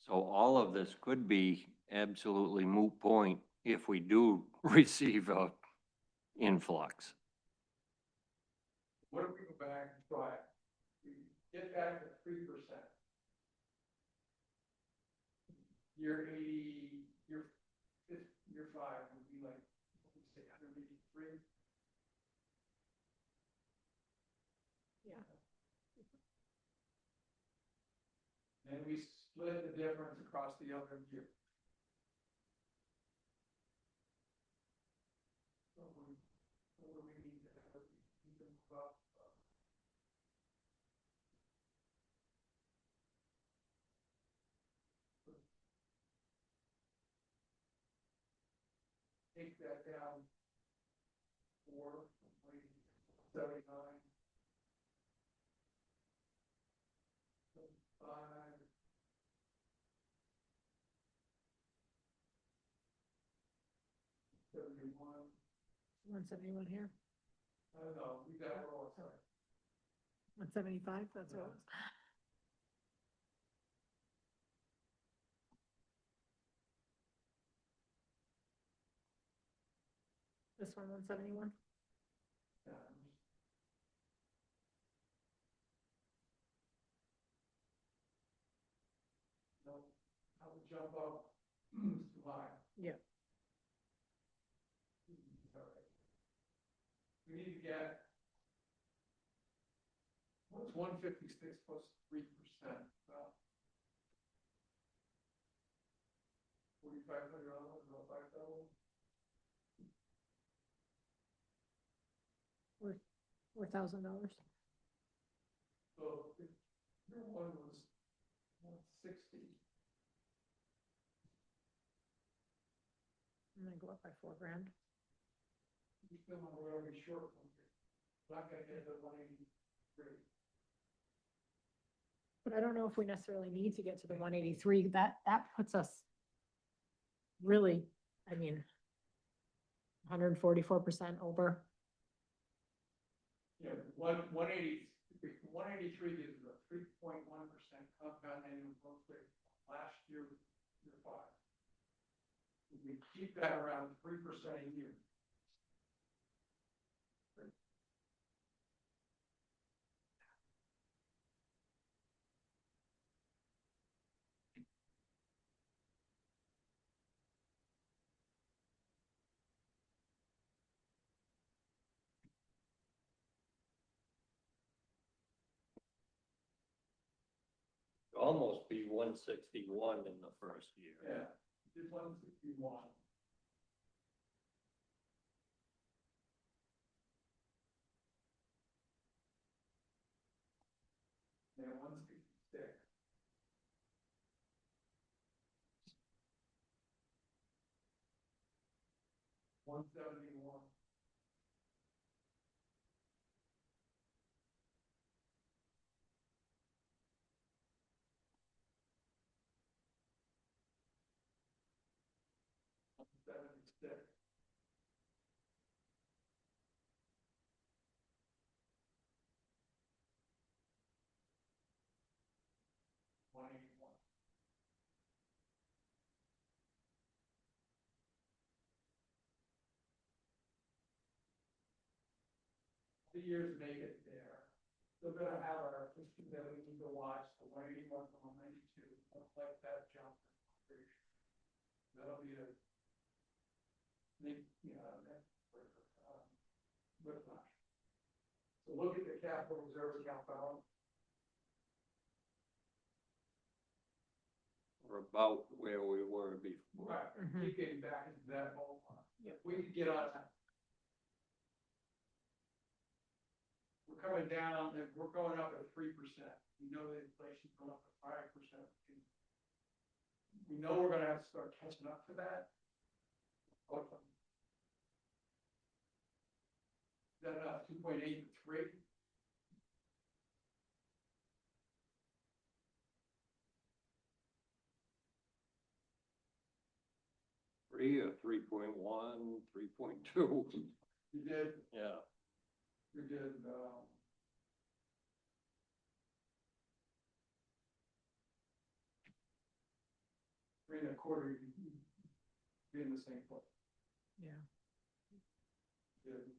So all of this could be absolutely moot point if we do receive a influx. What if we go back and try it? We get back to 3%. Year 80, year 5 would be like, what would we say, 183? Yeah. Then we split the difference across the other year. So what do we need to have? We can move up. Take that down 4, 79, 5. 71. 171 here. I don't know, we got it all sorry. 175, that's what it was. This one, 171. Yeah. No, I would jump up too high. Yeah. All right. We need to get, what's 156 plus 3%? Well, $4,500, about 5,000. $4,000. So if year 1 was 160, And then go up by $4,000. you still know we're gonna be short from here. Not gonna get the 183. But I don't know if we necessarily need to get to the 183. That puts us really, I mean, 144% over. Yeah, 183 is a 3.1% compound annual growth rate. Last year, year 5. If we keep that around 3% a year. Almost be 161 in the first year. Yeah, did 161. Yeah, 166. 171. $76. $181. The years make it there. Still gonna have our issue that we need to watch, the 181 to 192, looks like that jump. That'll be a big, whiplash. So look at the capital reserve account balance. We're about where we were before. Right, Mhm. keep getting back into that ballpark. Yep. If we could get on that. We're coming down, and we're going up at 3%. We know that inflation's going up at 5%. We know we're gonna have to start catching up to that. Okay. Is that enough, 2.8 to 3? Three or 3.1, 3.2. You did, Yeah. you did, 3.25, you'd be in the same place. Yeah. Good.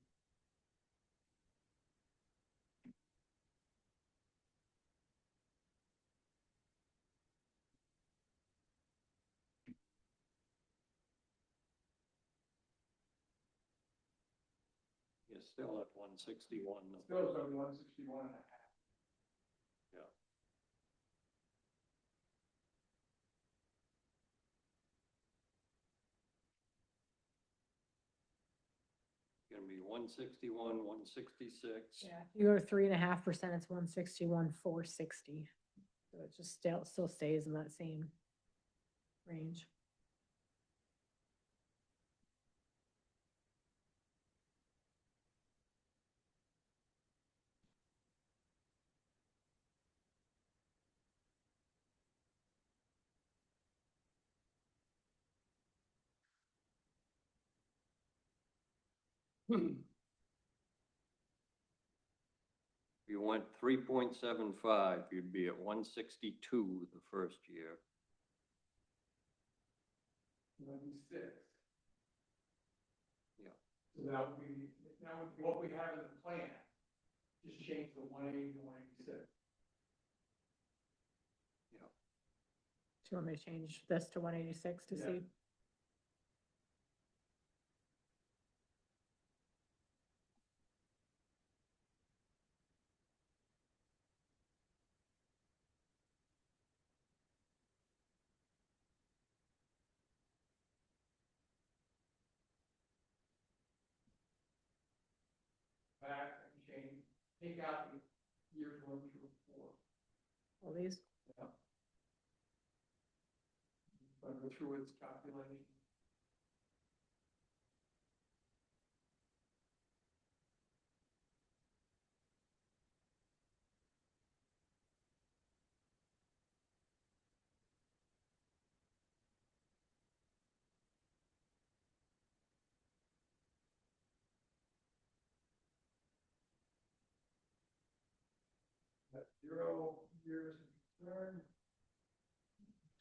You're still at 161. Still it's only 161 and a half. Yeah. Gonna be 161, 166. Yeah, if you go to 3.5%, it's 161, 460. So it just still stays in that same range. If you went 3.75, you'd be at 162 the first year. 96. Yeah. So that would be, what we have in the plan, just change the 180 to 186. Do you want me to change this to 186 to Yeah. see? Back and change, take out the years 1 through 4. All these? Yeah. Go through its calculation. That's 0 years of concern.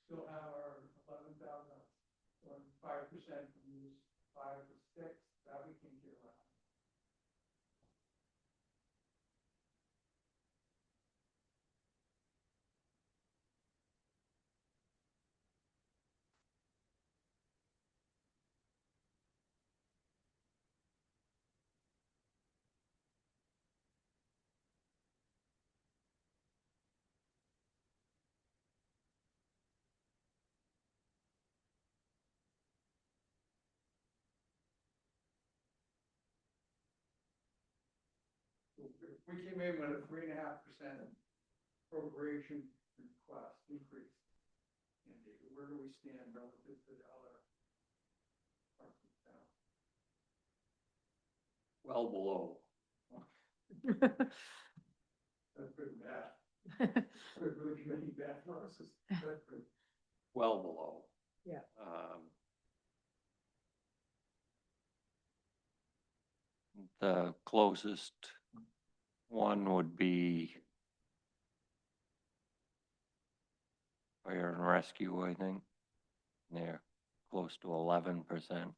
Still have our 11,000 5% from 5 to 6, that we can get around. If we came in with a 3.5% appropriation request increase, and where do we stand relative to the other parts of town? Well below. That's pretty bad. We're really getting bad for us. That's pretty- Well below. Yeah. The closest one would be fire and rescue, I think. They're close to 11%.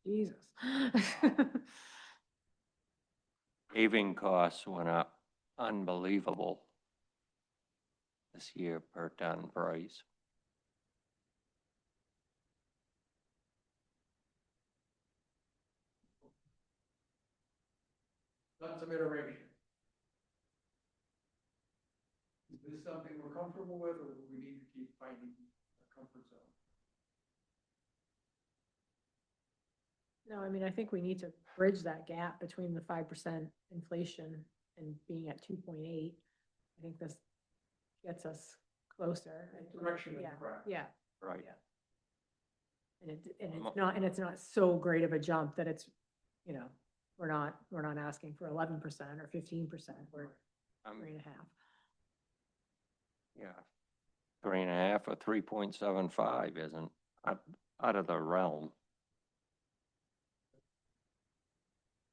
Jesus. Paving costs went up unbelievable this year per ton price. Lots of iteration. Is this something we're comfortable with, or do we need to keep finding a comfort zone? No, I mean, I think we need to bridge that gap between the 5% inflation and being at 2.8. I think this gets us closer. Direction is Yeah, correct. yeah. Right. Yeah. And it's not so great of a jump that it's, you know, we're not asking for 11% or 15%, we're I'm 3.5. Yeah, 3.5 or 3.75 isn't out of the realm.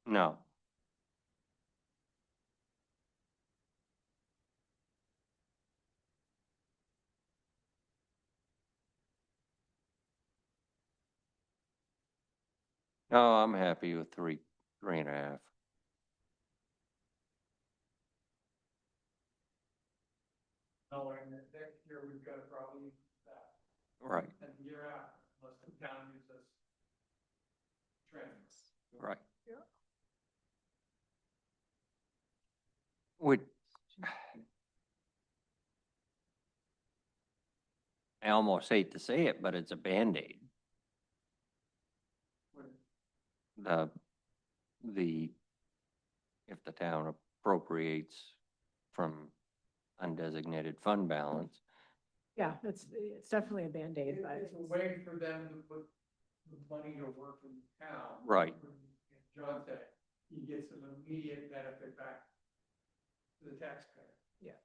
No. No, I'm happy with 3.5. Knowing that next year we've got to probably use that, Right, and the year after, unless the town uses trends. right. Yeah. Would, I almost hate to say it, but it's a Band-Aid. The, if the town appropriates from undesignated fund balance, Yeah, it's definitely a Band-Aid, but It's a way for them to put the money to work in town. Right. John said, he gets an immediate benefit back to the taxpayer. Yeah.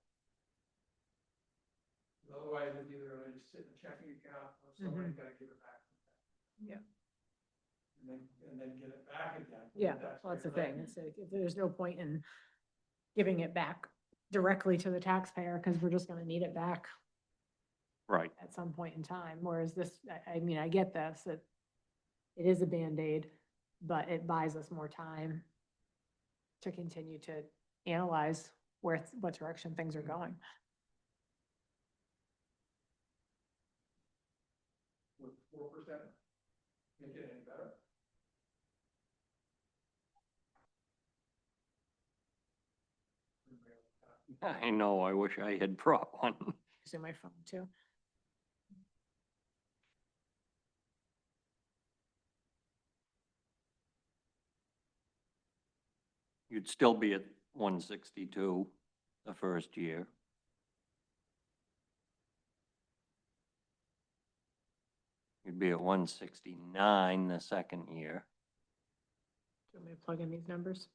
Otherwise, it's either gonna just sit in a checking account, or somebody's gotta give it back. Yeah. And then get it back again. yeah, well, that's the thing. It's like, there's no point in giving it back directly to the taxpayer because we're just gonna need it back right, at some point in time. Whereas this, I mean, I get this, that it is a Band-Aid, but it buys us more time to continue to analyze what direction things are going. With 4%, make it any better. I know, I wish I had brought one. Using my phone too. You'd still be at 162 the first year. You'd be at 169 the second year. Do you want me to plug in these numbers?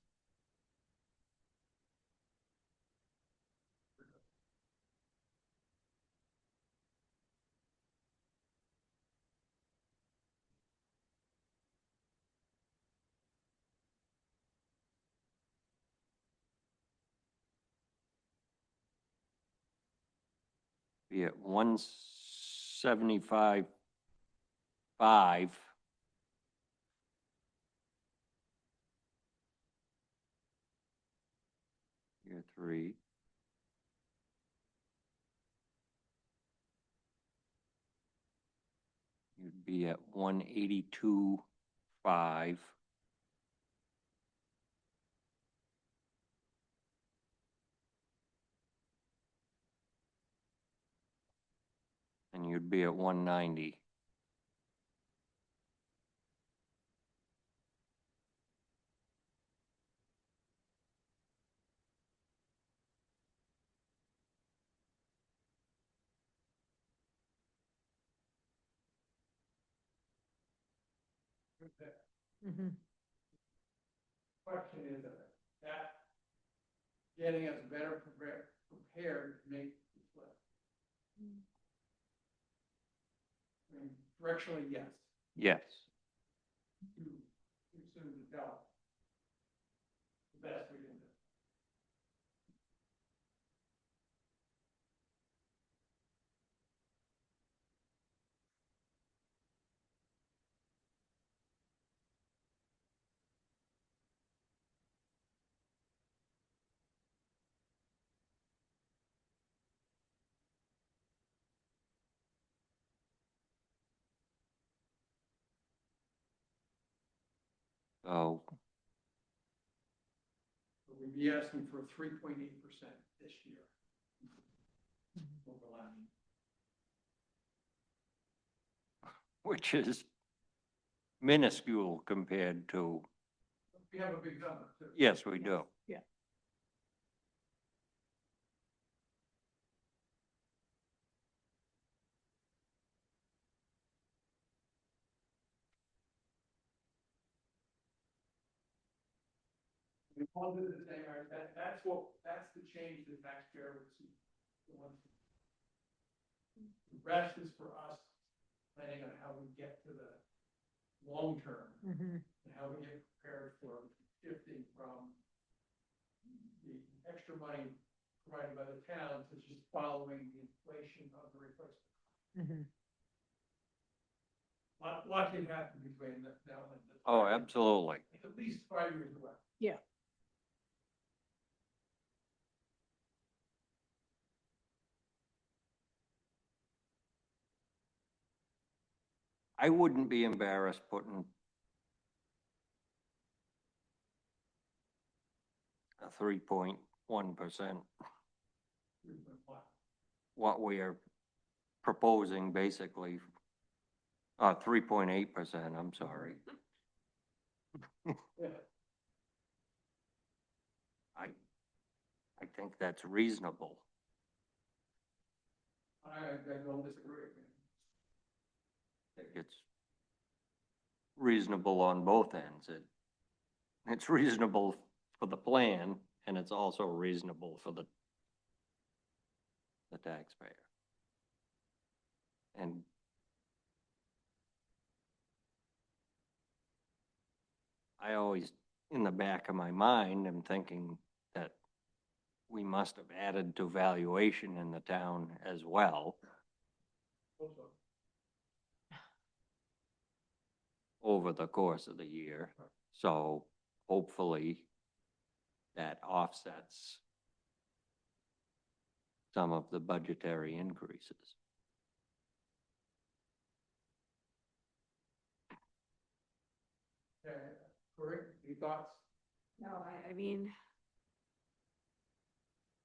Be at 175, 5. Year 3. You'd be at 182.5. And you'd be at 190. Mhm. Question is, that getting us better prepared to make the flip? I mean, directionally, yes, Yes. too soon to tell. The best we can do. So But we'd be asking for 3.8% this year. Overlap. which is minuscule compared to, We have a big number too. yes, we do. Yeah. We all do the same, right? That's the change the taxpayer would see. The one- The rest is for us planning on how we get to the long term Mhm. and how we get prepared for shifting from the extra money provided by the town to just following the inflation of the replacement. Mhm. Lot can happen between now and. the Oh, time. absolutely. It's at least 5 years away. Yeah. I wouldn't be embarrassed putting a 3.1%, 3.1. what we are proposing basically, 3.8%, I'm sorry. Yeah. I think that's reasonable. I don't disagree. It's reasonable on both ends. It's reasonable for the plan, and it's also reasonable for the taxpayer. And I always, in the back of my mind, am thinking that we must have added to valuation in the town as well Also, over the course of the year. So hopefully that offsets some of the budgetary increases. Corey, any thoughts? No, I mean,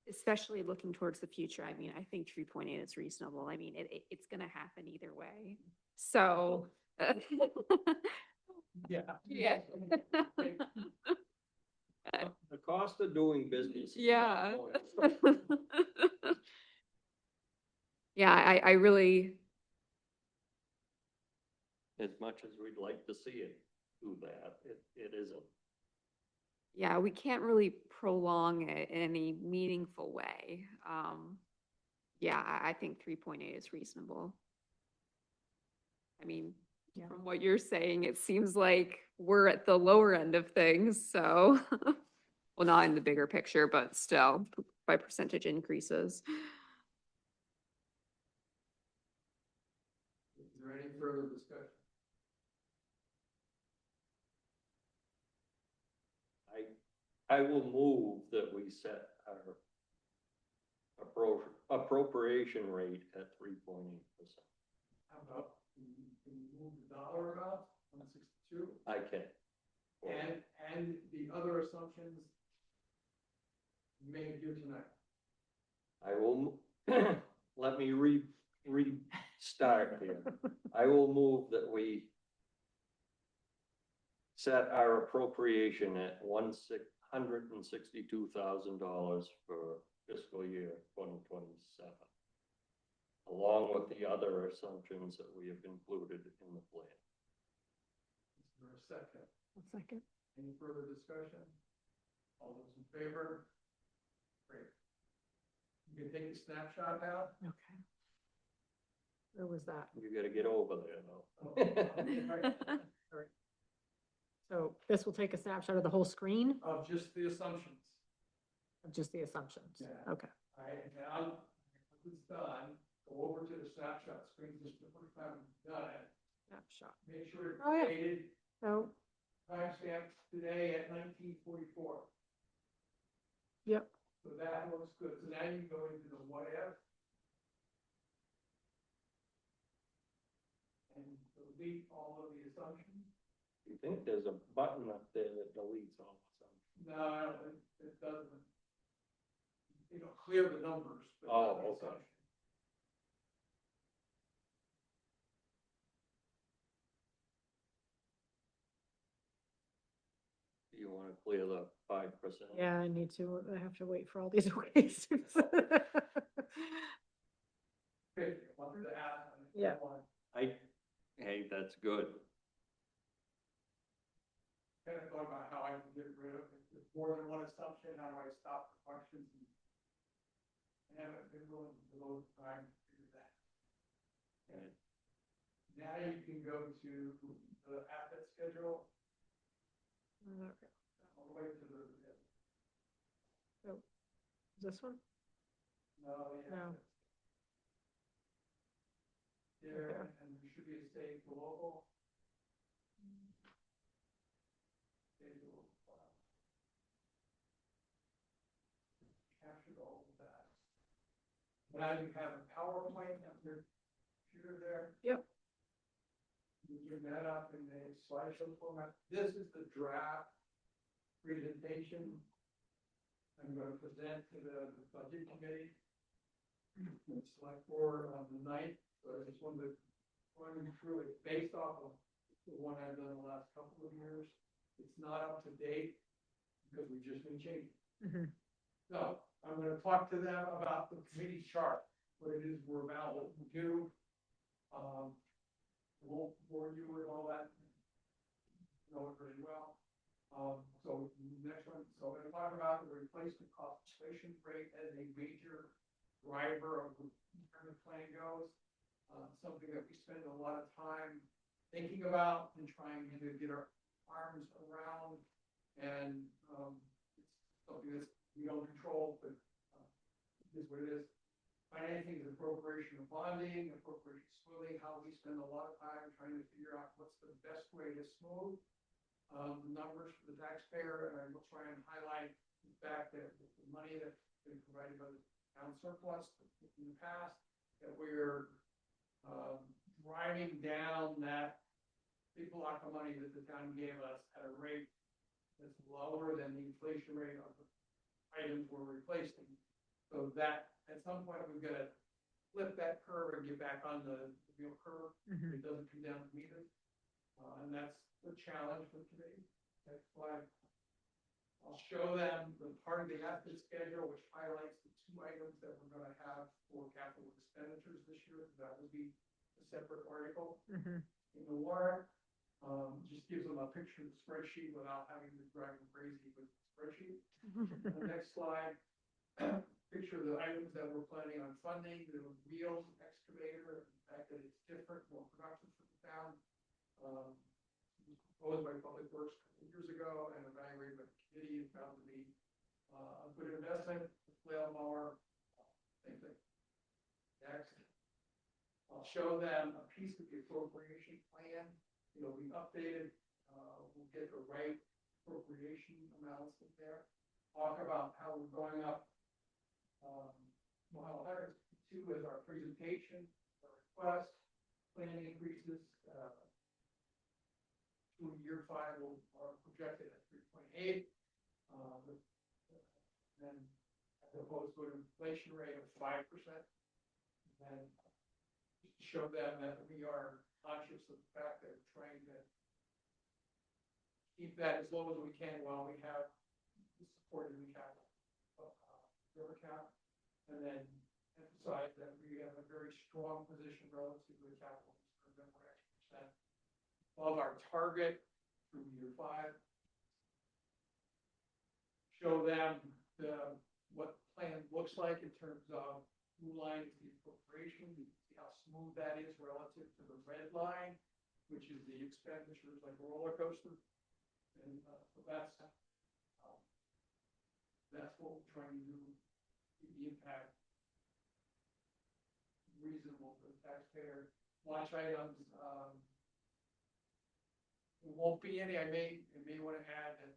especially looking towards the future, I mean, I think 3.8 is reasonable. I mean, it's gonna happen either way. So. Yeah. Yeah. The cost of doing business. Yeah. Yeah, I really, As much as we'd like to see it do that, it isn't. yeah, we can't really prolong it in any meaningful way. Yeah, I think 3.8 is reasonable. I mean, Yeah. from what you're saying, it seems like we're at the lower end of things, so. Well, not in the bigger picture, but still by percentage increases. Is there any further discussion? I will move that we set our appropriation rate at 3.8%. How about, can you move the dollar amount, 162? I can. And the other assumptions you made here tonight. I will, let me restart here. I will move that we set our appropriation at $162,000 for fiscal year 2027, along with the other assumptions that we have included in the plan. Is there a second? A second. Any further discussion? All those in favor? Great. You can take a snapshot now. Okay. Where was that? You gotta get over there though. So this will take a snapshot of the whole screen Of just the assumptions. of just the assumptions? Yeah. Okay. All right, and now, once it's done, go over to the snapshot screen, just the first time you've done it. Snapshot. Make sure it's Oh, yeah. dated, So, timestamp today at 1944. yep. So that looks good. So now you can go into the what if. And delete all of the assumptions. You think there's a button up there that deletes all the assumptions? No, it doesn't. It'll clear the numbers, but Oh, not the okay. assumptions. You wanna clear the 5%? Yeah, I need to. I have to wait for all these ways. Okay, want to add? Yeah. Hey, that's good. Kind of thought about how I can get rid of, if there's more than one assumption, how do I stop the functions? I haven't been willing to devote time to figure that. Okay. Now you can go to the asset schedule, Okay. all the way to the, This one? no, yeah. No. There, and there should be a state to local. State to local file. Captured all of that. Now you have a PowerPoint on your computer there. Yep. You bring that up in a slideshow format. This is the draft presentation I'm going to present to the budget committee. And select board on the 9th. So I just wanted to run you through it based off of the one I've done the last couple of years. It's not up to date because we've just been changing. Mhm. So I'm gonna talk to them about the committee chart, what it is we're about, what we do. Won't bore you with all that. You know it very well. So next one, so I'm gonna talk about the replacement cost inflation rate as a major driver of where the plan goes. Something that we spend a lot of time thinking about and trying to get our arms around. And it's something that we don't control, but it is what it is. Financing is appropriation of bonding, appropriation smoothing, how we spend a lot of time trying to figure out what's the best way to smooth the numbers for the taxpayer. And I will try and highlight the fact that the money that's been provided by the town surplus in the past, that we're driving down that big block of money that the town gave us at a rate that's lower than the inflation rate of the items we're replacing. So that, at some point, we've got to flip that curve and get back on the real curve. Mhm. It doesn't come down to meters. And that's the challenge for today. That's why I'll show them the part of the asset schedule, which highlights the two items that we're gonna have for capital expenditures this year. That will be a separate article Mhm. in the warrant. Just gives them a picture of the spreadsheet without having to drive them crazy with the spreadsheet. The next slide, picture of the items that we're planning on funding, the wheels excavator, the fact that it's different, more production for the town. Proposed by Public Works a couple years ago and evaluated by the committee and found to be a good investment. The flail mower, same thing. Next, I'll show them a piece of the appropriation plan. It'll be updated. We'll get the right appropriation amounts in there. talk about how we're going up. Well, there's two is our presentation, our request, plan increases, through year 5 are projected at 3.8. Then as opposed to an inflation rate of 5%. And just to show them that we are conscious of the fact that we're trying to keep that as low as we can while we have the support in the capital, river cap. And then emphasize that we have a very strong position relative to the capital. We're X% above our target through year 5. Show them what the plan looks like in terms of blue line is the appropriation. You can see how smooth that is relative to the red line, which is the expenditures like a roller coaster. And so that's what we're trying to do. Keep the impact reasonable for the taxpayer. Watch items. There won't be any. I may want to add that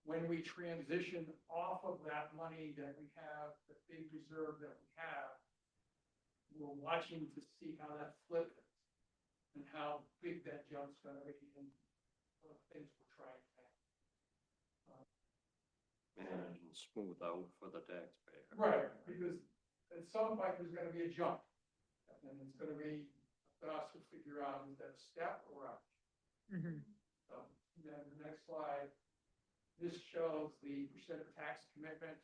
when we transition off of that money that we have, the big reserve that we have, we're watching to see how that flips and how big that jump's going to be, and one of the things we're trying to manage and smooth out for the taxpayer. Right, because at some point there's going to be a jump, and it's going to be for us to figure out is that a step or up. So then the next slide. This shows the percent of tax commitment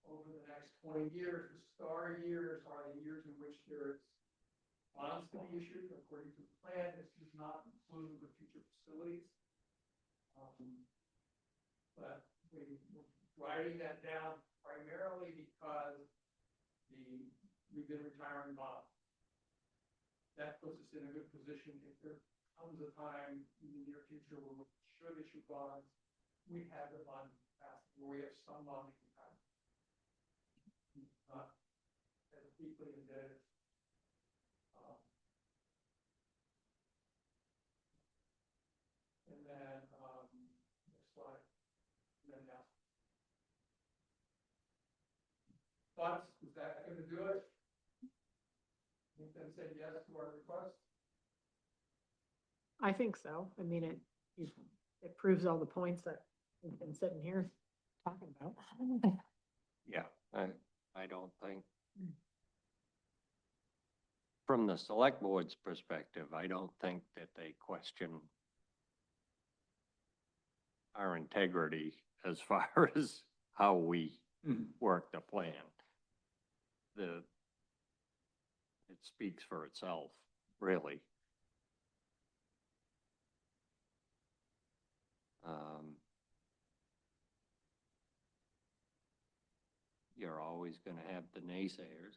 over the next 20 years. The star years are the years in which there is bonds to be issued according to the plan. This does not include the future facilities. But we're writing that down primarily because we've been retiring bonds. That puts us in a good position if there comes a time in the near future where we should issue bonds, we have the bond capacity, where we have some bonding capacity. Not as deeply indebted. And then, next slide. And then now. Thoughts, is that going to do it? Make them say yes to our request? I think so. I mean, it proves all the points that we've been sitting here talking about. Yeah, I don't think. From the select board's perspective, I don't think that they question our integrity as far as how we work the plan. It speaks for itself, really. You're always going to have the naysayers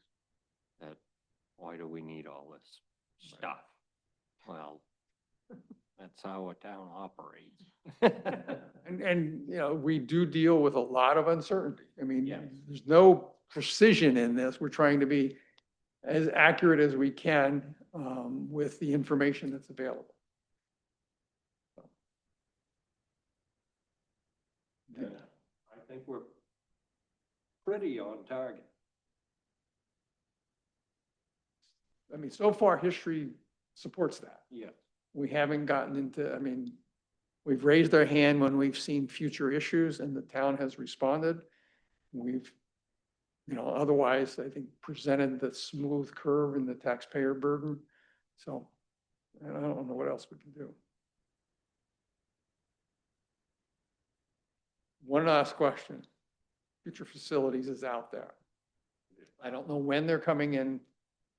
that, why do we need all this stuff? Well, that's how a town operates. And, you know, we do deal with a lot of uncertainty. I mean, Yes. there's no precision in this. We're trying to be as accurate as we can with the information that's available. Yeah, I think we're pretty on target. I mean, so far, history supports that. Yeah. We haven't gotten into, I mean, we've raised our hand when we've seen future issues and the town has responded. We've, you know, otherwise, I think, presented the smooth curve in the taxpayer burden. So I don't know what else we can do. One last question. Future facilities is out there. I don't know when they're coming in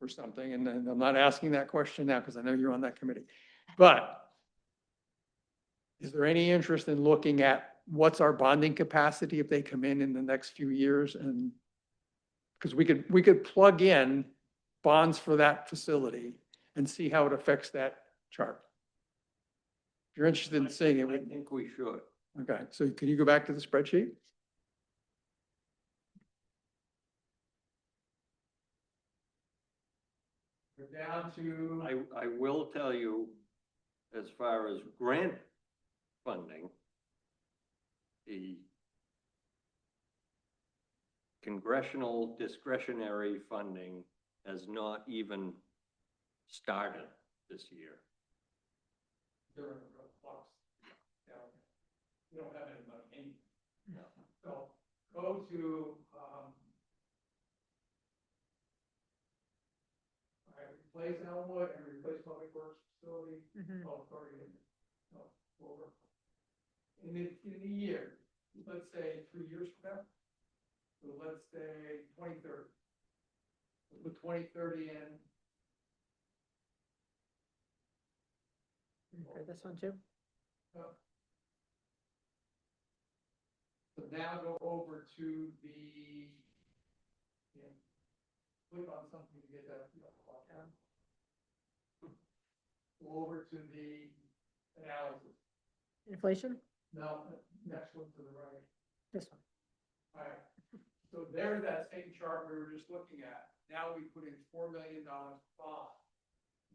or something, and I'm not asking that question now because I know you're on that committee. But is there any interest in looking at what's our bonding capacity if they come in the next few years? And because we could plug in bonds for that facility and see how it affects that chart. If you're interested in seeing it, I think we should. okay, so can you go back to the spreadsheet? We're down to, I will tell you, as far as grant funding, the congressional discretionary funding has not even started this year. They're in a real flux down there. We don't have any money anyway. No. So go to, I replace Elmwood and replace Public Works Facility, Mhm. authority, no, over. In a year, let's say 3 years from now, so let's say 2030. Put 2030 in, For this one too? so now go over to the, yeah, click on something to get that. Go over to the analysis. Inflation? No, next one to the right. This one. Alright, so there's that same chart we were just looking at. Now we put in $4 million bond.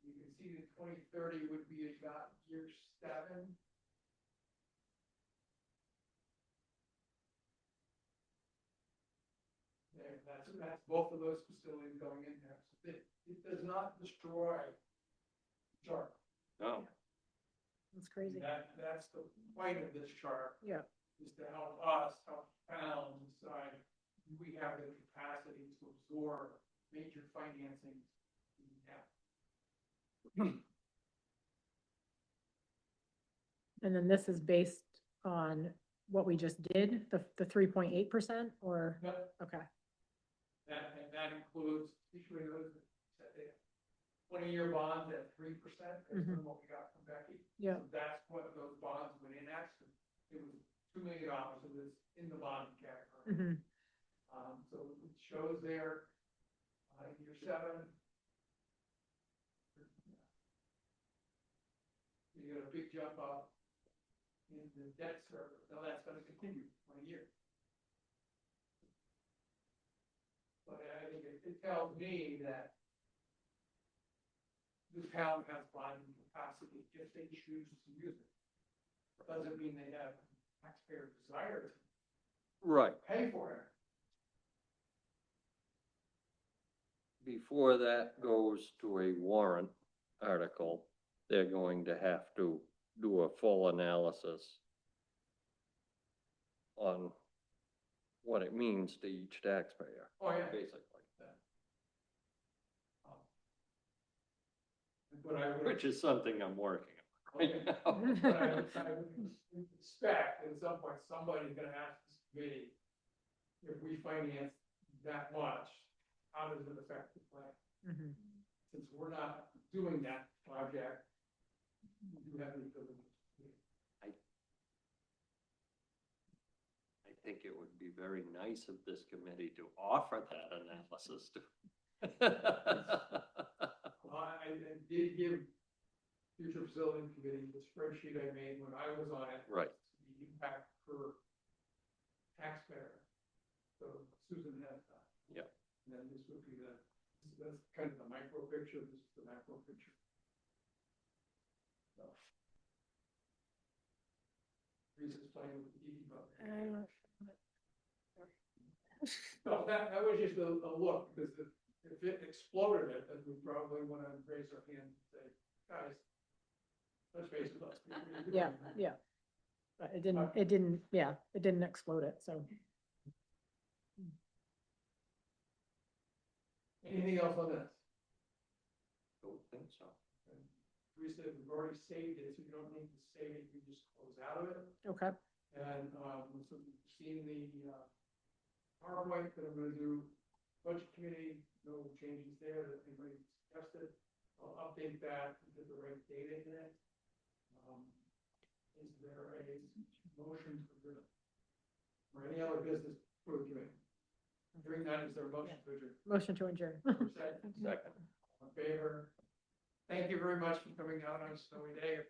You can see that 2030 would be about year 7. There, that's both of those facilities going in there. So it does not destroy the chart. No, That's crazy. That's the point of this chart. Yeah. Is to help us, help towns decide, do we have the capacity to absorb major financing? Yeah. And then this is based on what we just did, the 3.8% or, Yep. okay, That includes issuing those 20-year bonds at 3%, that's what we got from Becky. yeah, So that's what those bonds went in at, so it was $2 million, so it's in the bond category. mhm, So it shows there, year 7. You get a big jump up in the debt service, now that's gonna continue 20 years. But I think it tells me that the town has bonding capacity if they choose to use it. Doesn't mean they have taxpayer desire right. to pay for it. Before that goes to a warrant article, they're going to have to do a full analysis on what it means to each taxpayer, Oh, yeah. basically. But I would. Which is something I'm working on Okay. right now. But I would expect at some point, somebody's gonna ask this committee, if we finance that much, how does it affect the plan? mhm. Since we're not doing that project, we do have the ability. I think it would be very nice of this committee to offer that analysis to. I did give Future Facility Committee the spreadsheet I made when I was on it. Right. The impact per taxpayer. So Susan has that. Yep. And then this would be that's kind of the micro picture, this is the macro picture. So. Reese's playing with the DD bug. No, that was just a look, because if it exploded it, then we probably want to raise our hand and say, guys, let's face it. Yeah, yeah. But it didn't explode it, so. Anything else on this? Don't think so. We said we've already saved it, so you don't need to save it, you just close out of it. Okay, And, so you've seen the, PowerPoint that I'm gonna do, budget committee, no changes there that anybody suggested. I'll update that, and get the right data in it. Is there a motion for the, or any other business for the committee? Hearing that, is there a motion to adjourn? motion to adjourn. Second, Second. all in favor? Thank you very much for coming out on a snowy day.